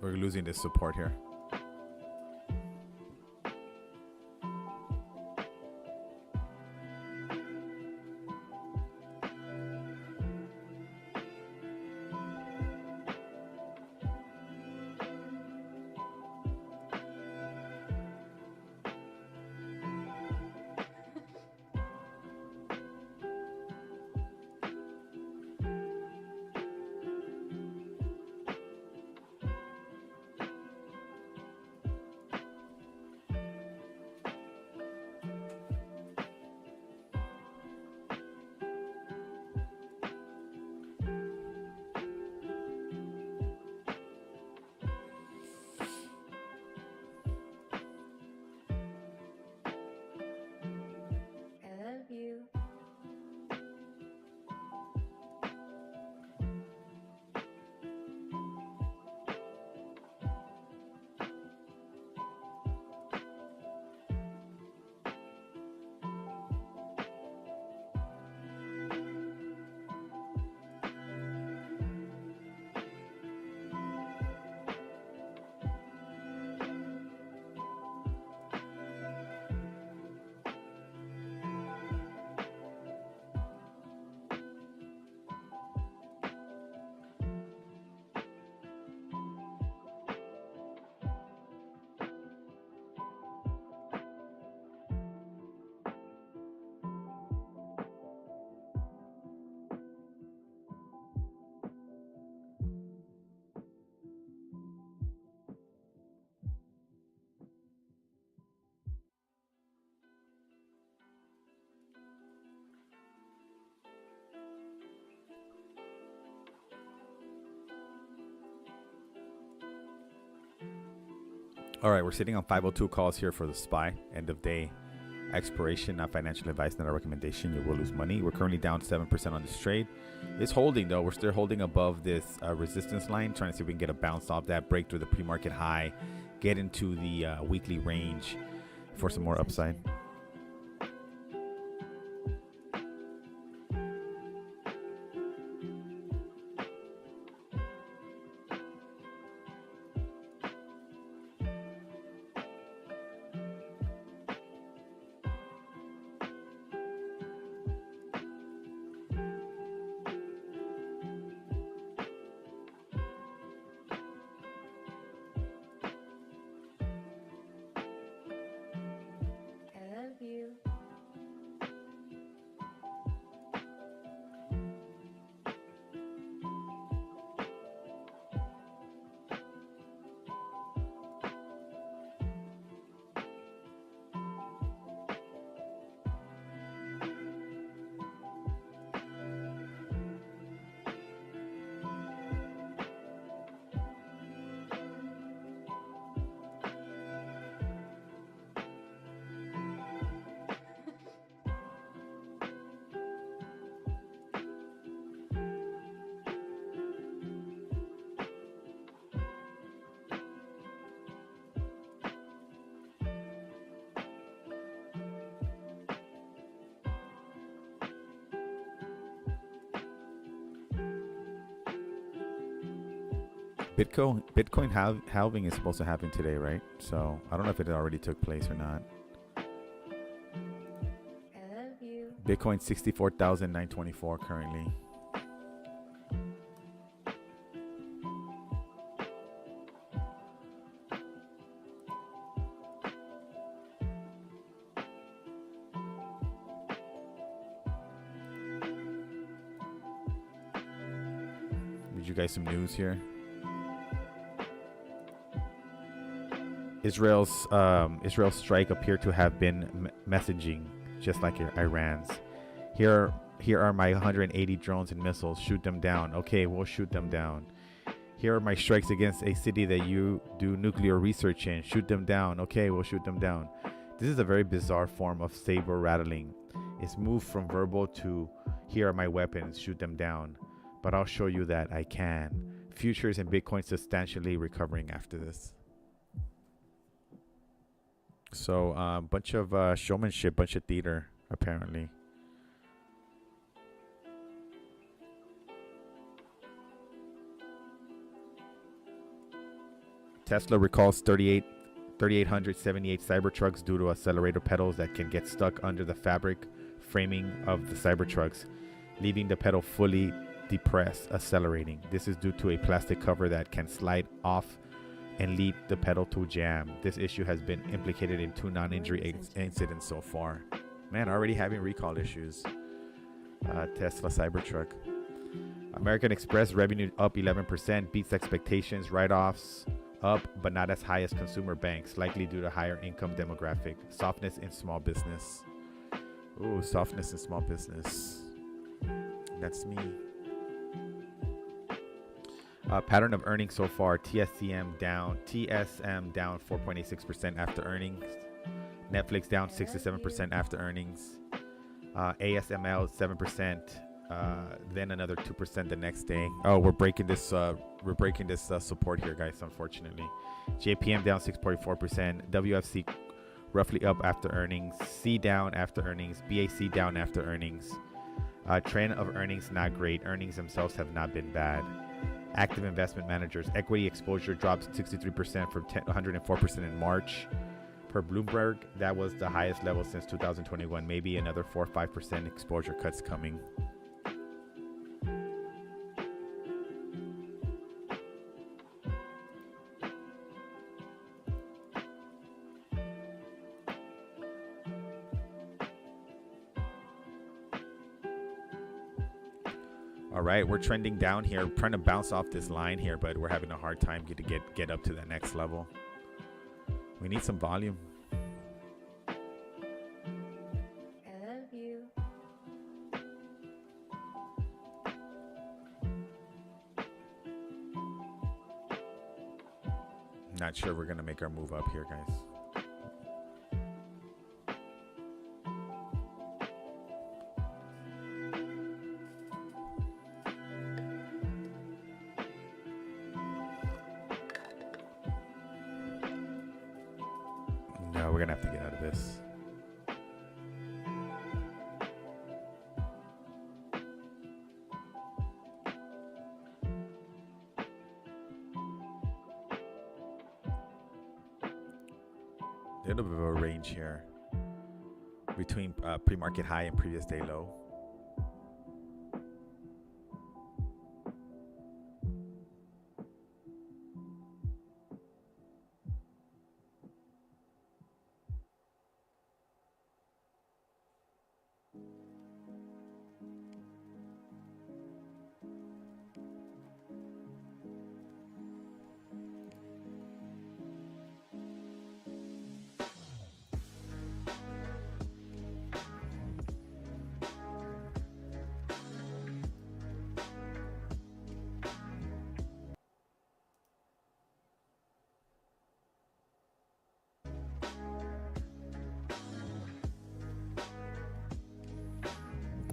We're losing this support here. I love you. All right, we're sitting on 502 calls here for the SPY. End of day expiration, not financial advice, not a recommendation. You will lose money. We're currently down 7% on this trade. It's holding, though. We're still holding above this resistance line, trying to see if we can get a bounce off that, break through the pre-market high, get into the weekly range for some more upside. I love you. Bitcoin halving is supposed to happen today, right? So I don't know if it already took place or not. I love you. Bitcoin 64,924 currently. Read you guys some news here. Israel's strike appeared to have been messaging, just like Iran's. Here are my 180 drones and missiles. Shoot them down. Okay, we'll shoot them down. Here are my strikes against a city that you do nuclear research in. Shoot them down. Okay, we'll shoot them down. This is a very bizarre form of saber rattling. It's moved from verbal to here are my weapons. Shoot them down. But I'll show you that I can. Futures and Bitcoin substantially recovering after this. So bunch of showmanship, bunch of theater, apparently. Tesla recalls 3,878 Cybertrucks due to accelerator pedals that can get stuck under the fabric framing of the Cybertrucks, leaving the pedal fully depressed, accelerating. This is due to a plastic cover that can slide off and lead the pedal to jam. This issue has been implicated in 2 non-injury incidents so far. Man, already having recall issues. Tesla Cybertruck. American Express revenue up 11%, beats expectations. Write-offs up, but not as high as consumer banks, likely due to higher income demographic. Softness in small business. Ooh, softness in small business. That's me. Pattern of earnings so far. TSM down 4.86% after earnings. Netflix down 67% after earnings. ASML 7%. Then another 2% the next day. Oh, we're breaking this support here, guys. Unfortunately, JPM down 6.4%. WFC roughly up after earnings. C down after earnings. BAC down after earnings. Trend of earnings not great. Earnings themselves have not been bad. Active investment managers equity exposure drops 63% from 104% in March. Per Bloomberg, that was the highest level since 2021. Maybe another 4 or 5% exposure cuts coming. All right, we're trending down here, trying to bounce off this line here, but we're having a hard time to get up to the next level. We need some volume. I love you. Not sure we're gonna make our move up here, guys. No, we're gonna have to get out of this. A little bit of a range here between pre-market high and previous day low.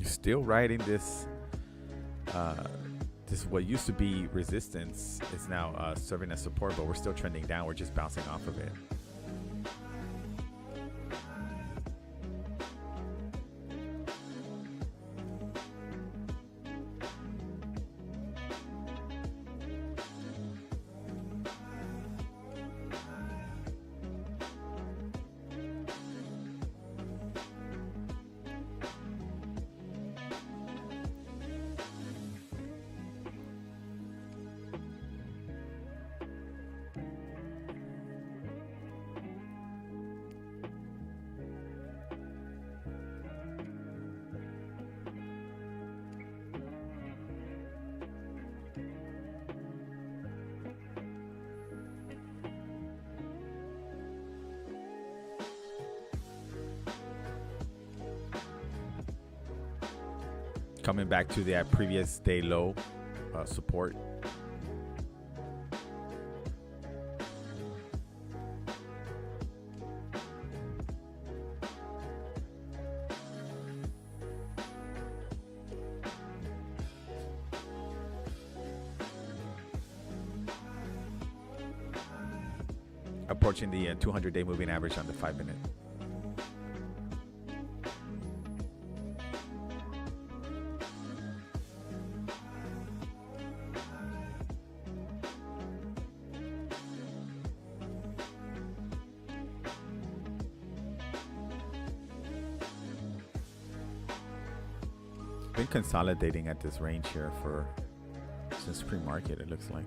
Still riding this this what used to be resistance is now serving as support, but we're still trending down. We're just bouncing off of it. Coming back to that previous day low support. Approaching the 200-day moving average on the 5-minute. Been consolidating at this range here for since pre-market, it looks like.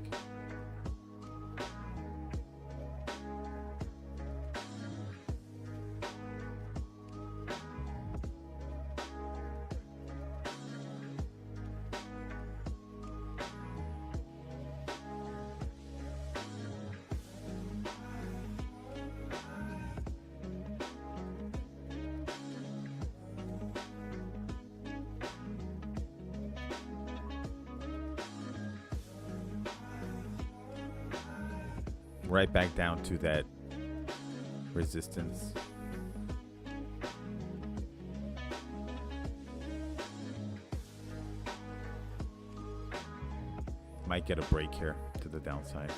Right back down to that resistance. Might get a break here to the downside.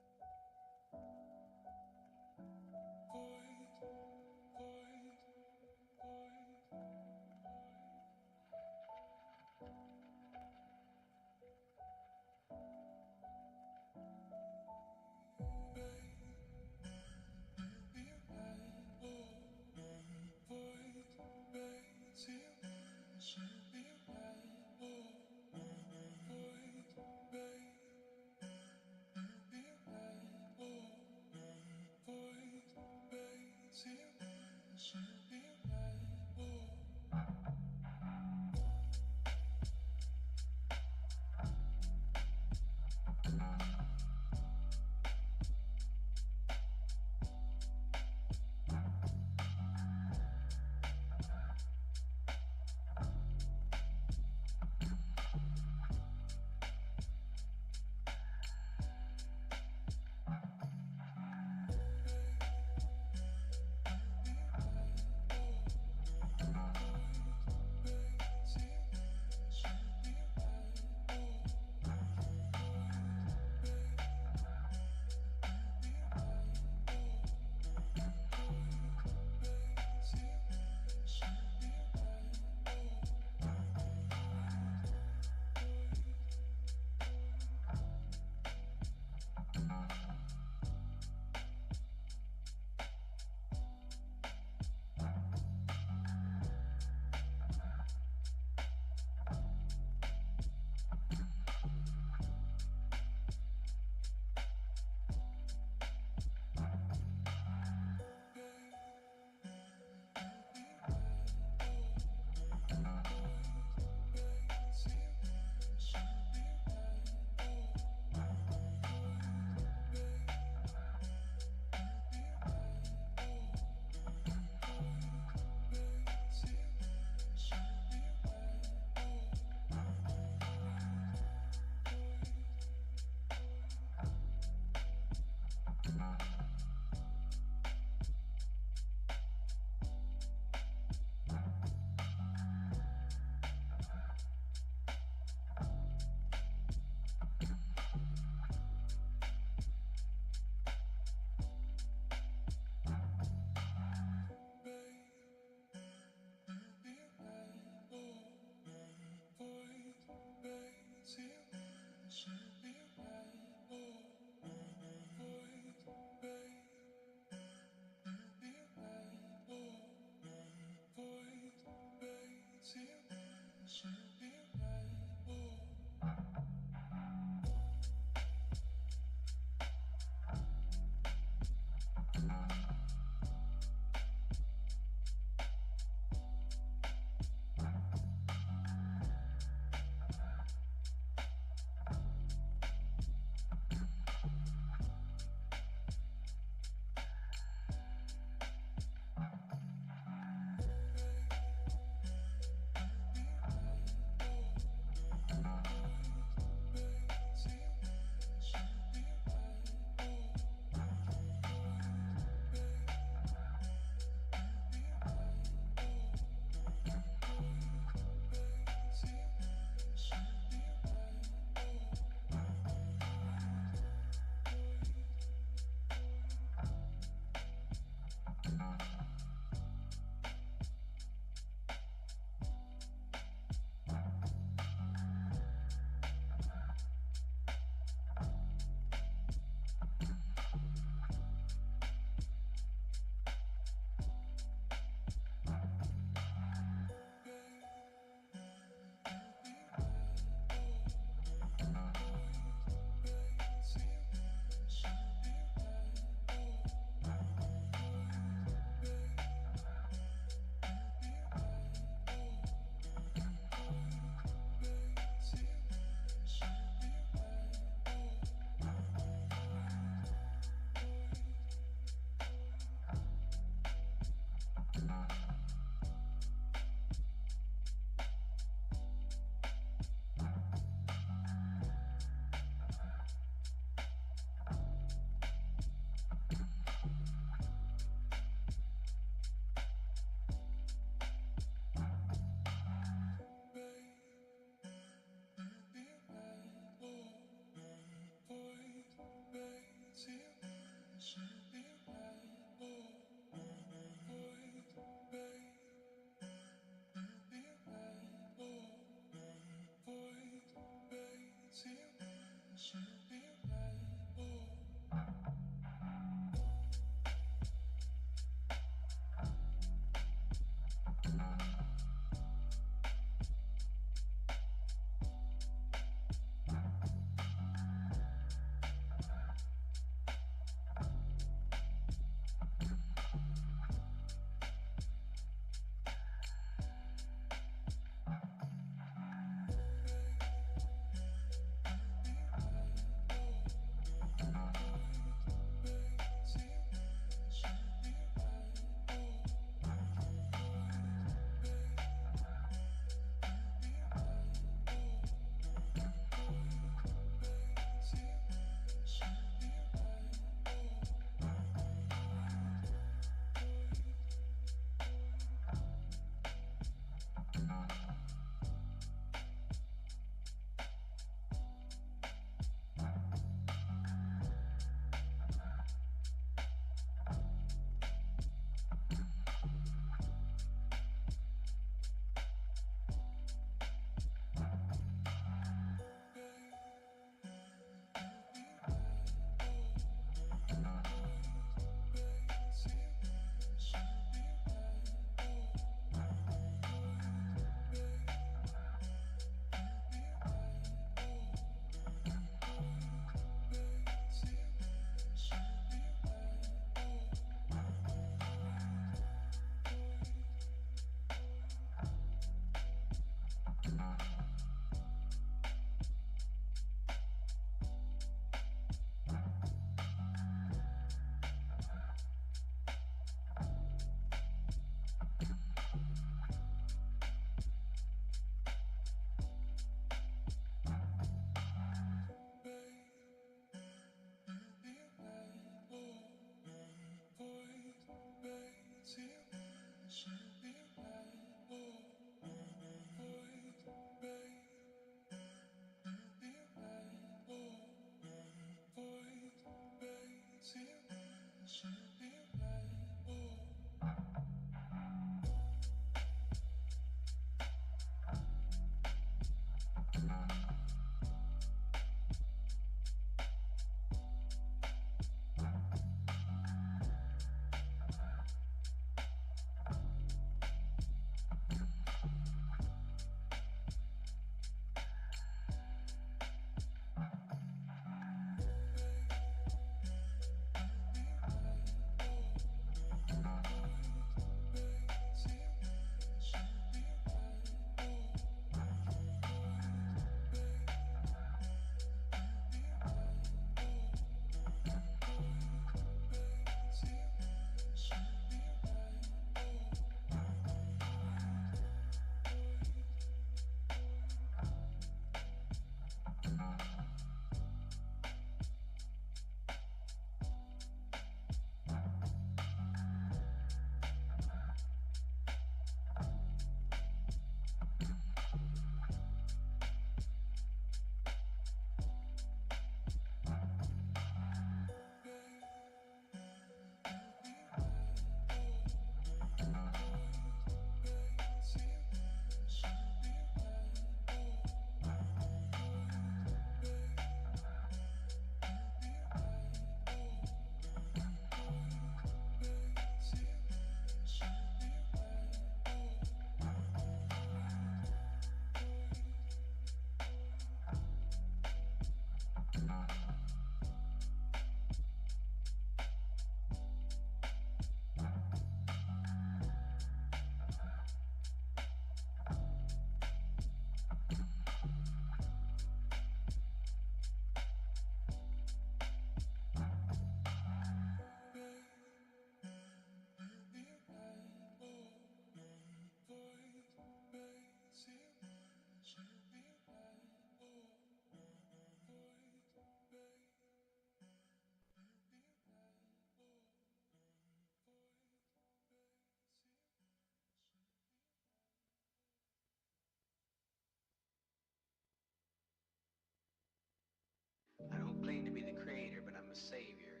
be the creator, but I'm a savior.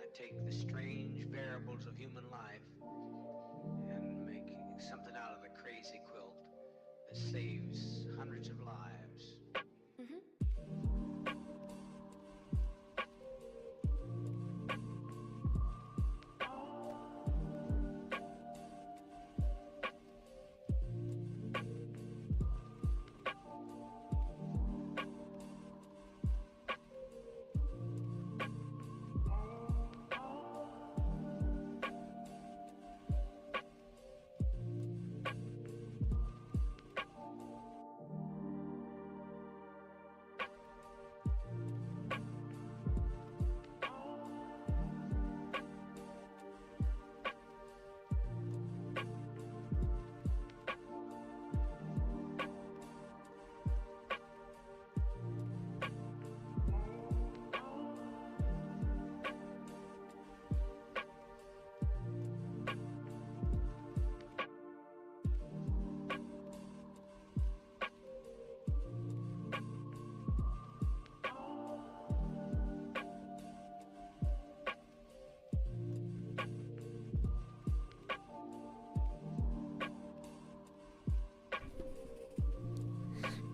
I take the strange variables of human life and make something out of the crazy quilt that saves hundreds of lives.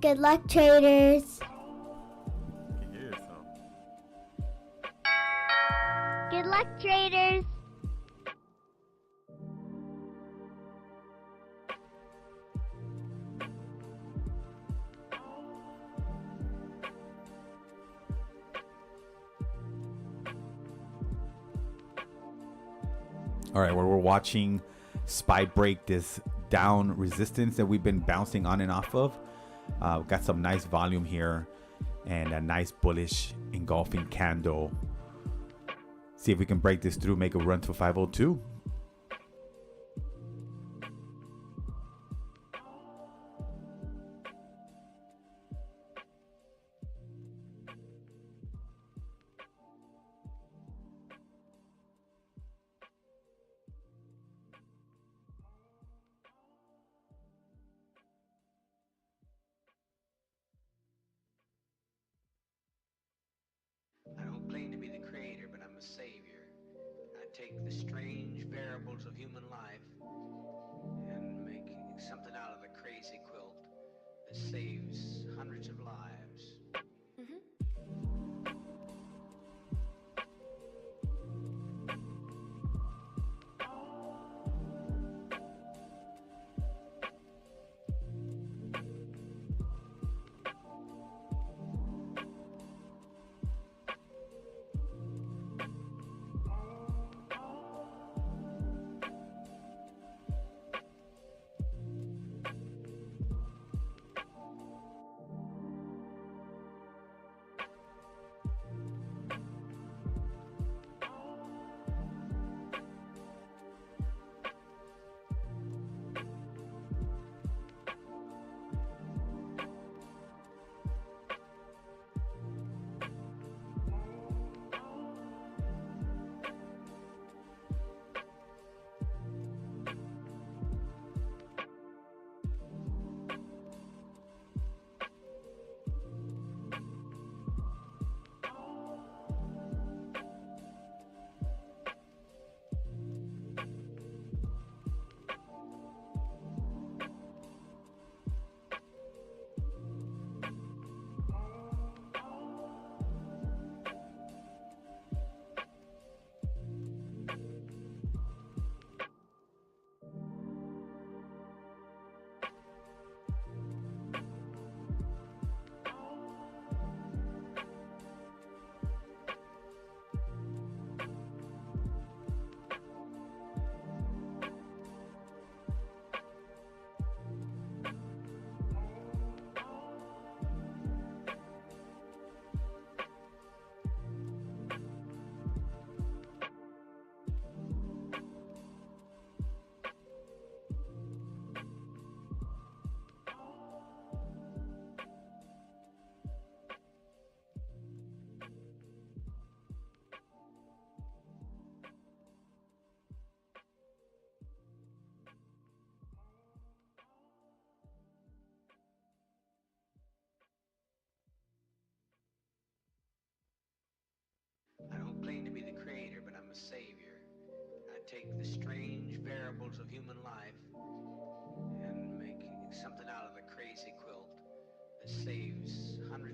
Good luck, traders. You can hear yourself. Good luck, traders. All right, we're watching SPY break this down resistance that we've been bouncing on and off of. Got some nice volume here and a nice bullish engulfing candle. See if we can break this through, make a run to 502. I don't claim to be the creator, but I'm a savior. I take the strange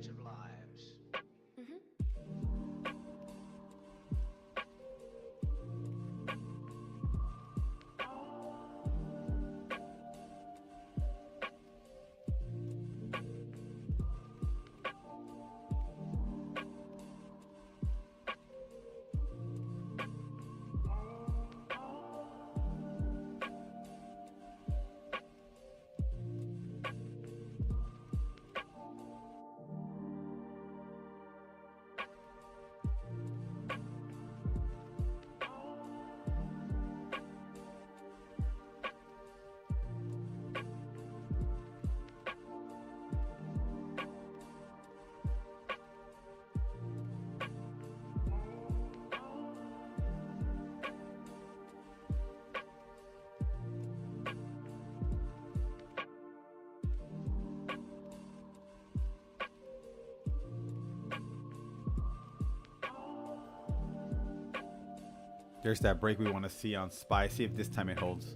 hundreds of lives. There's that break we want to see on SPY. See if this time it holds.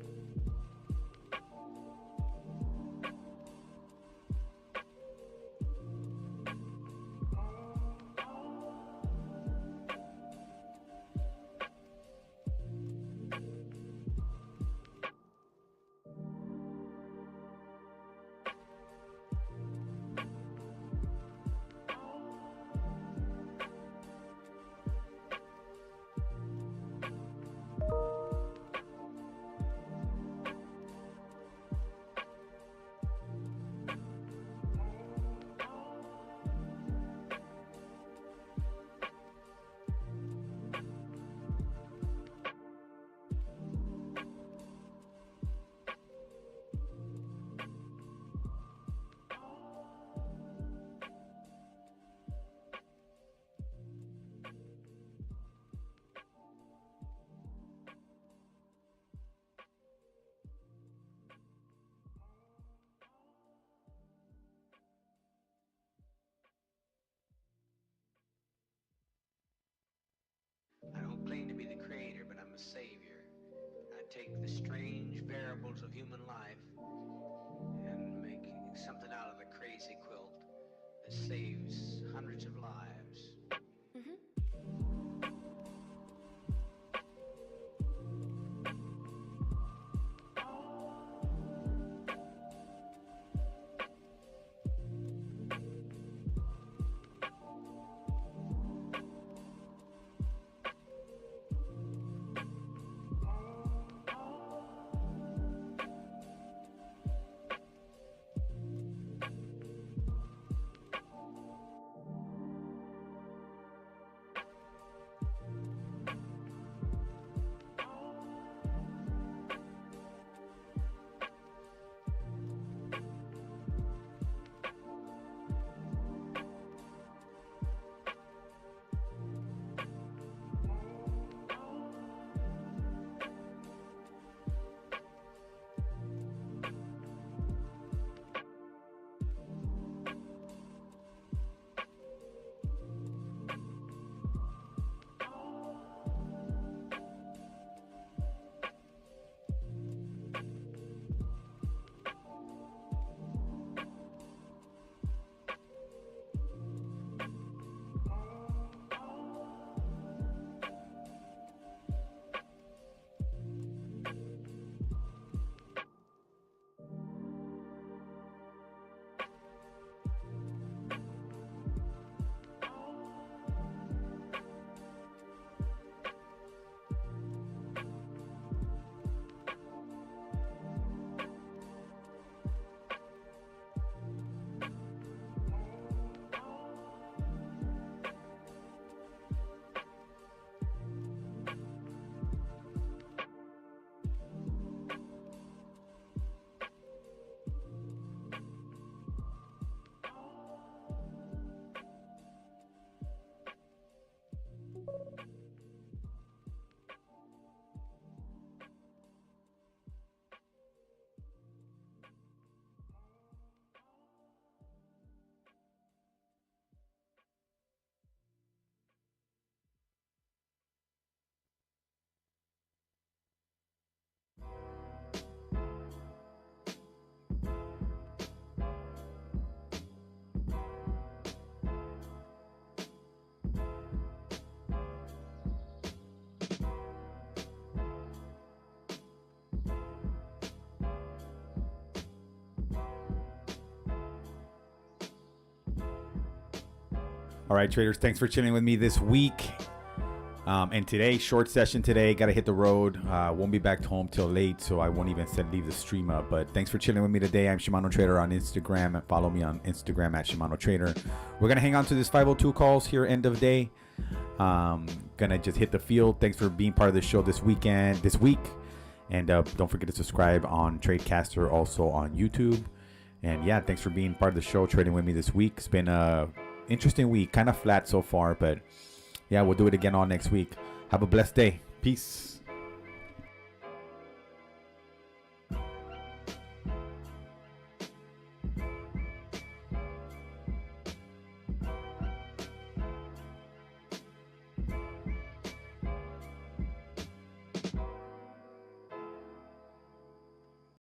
I don't claim to be the creator, but I'm a savior. I take the strange variables of human life and make something out of the crazy quilt that saves hundreds of lives. All right, traders, thanks for chilling with me this week. And today, short session today. Got to hit the road. Won't be back home till late, so I won't even leave the stream up. But thanks for chilling with me today. I'm Shimano Trader on Instagram. Follow me on Instagram at Shimano Trader. We're going to hang on to this 502 calls here end of day. Gonna just hit the field. Thanks for being part of the show this week. And don't forget to subscribe on Tradecaster, also on YouTube. And yeah, thanks for being part of the show, trading with me this week. It's been a interesting week, kind of flat so far, but yeah, we'll do it again all next week. Have a blessed day. Peace.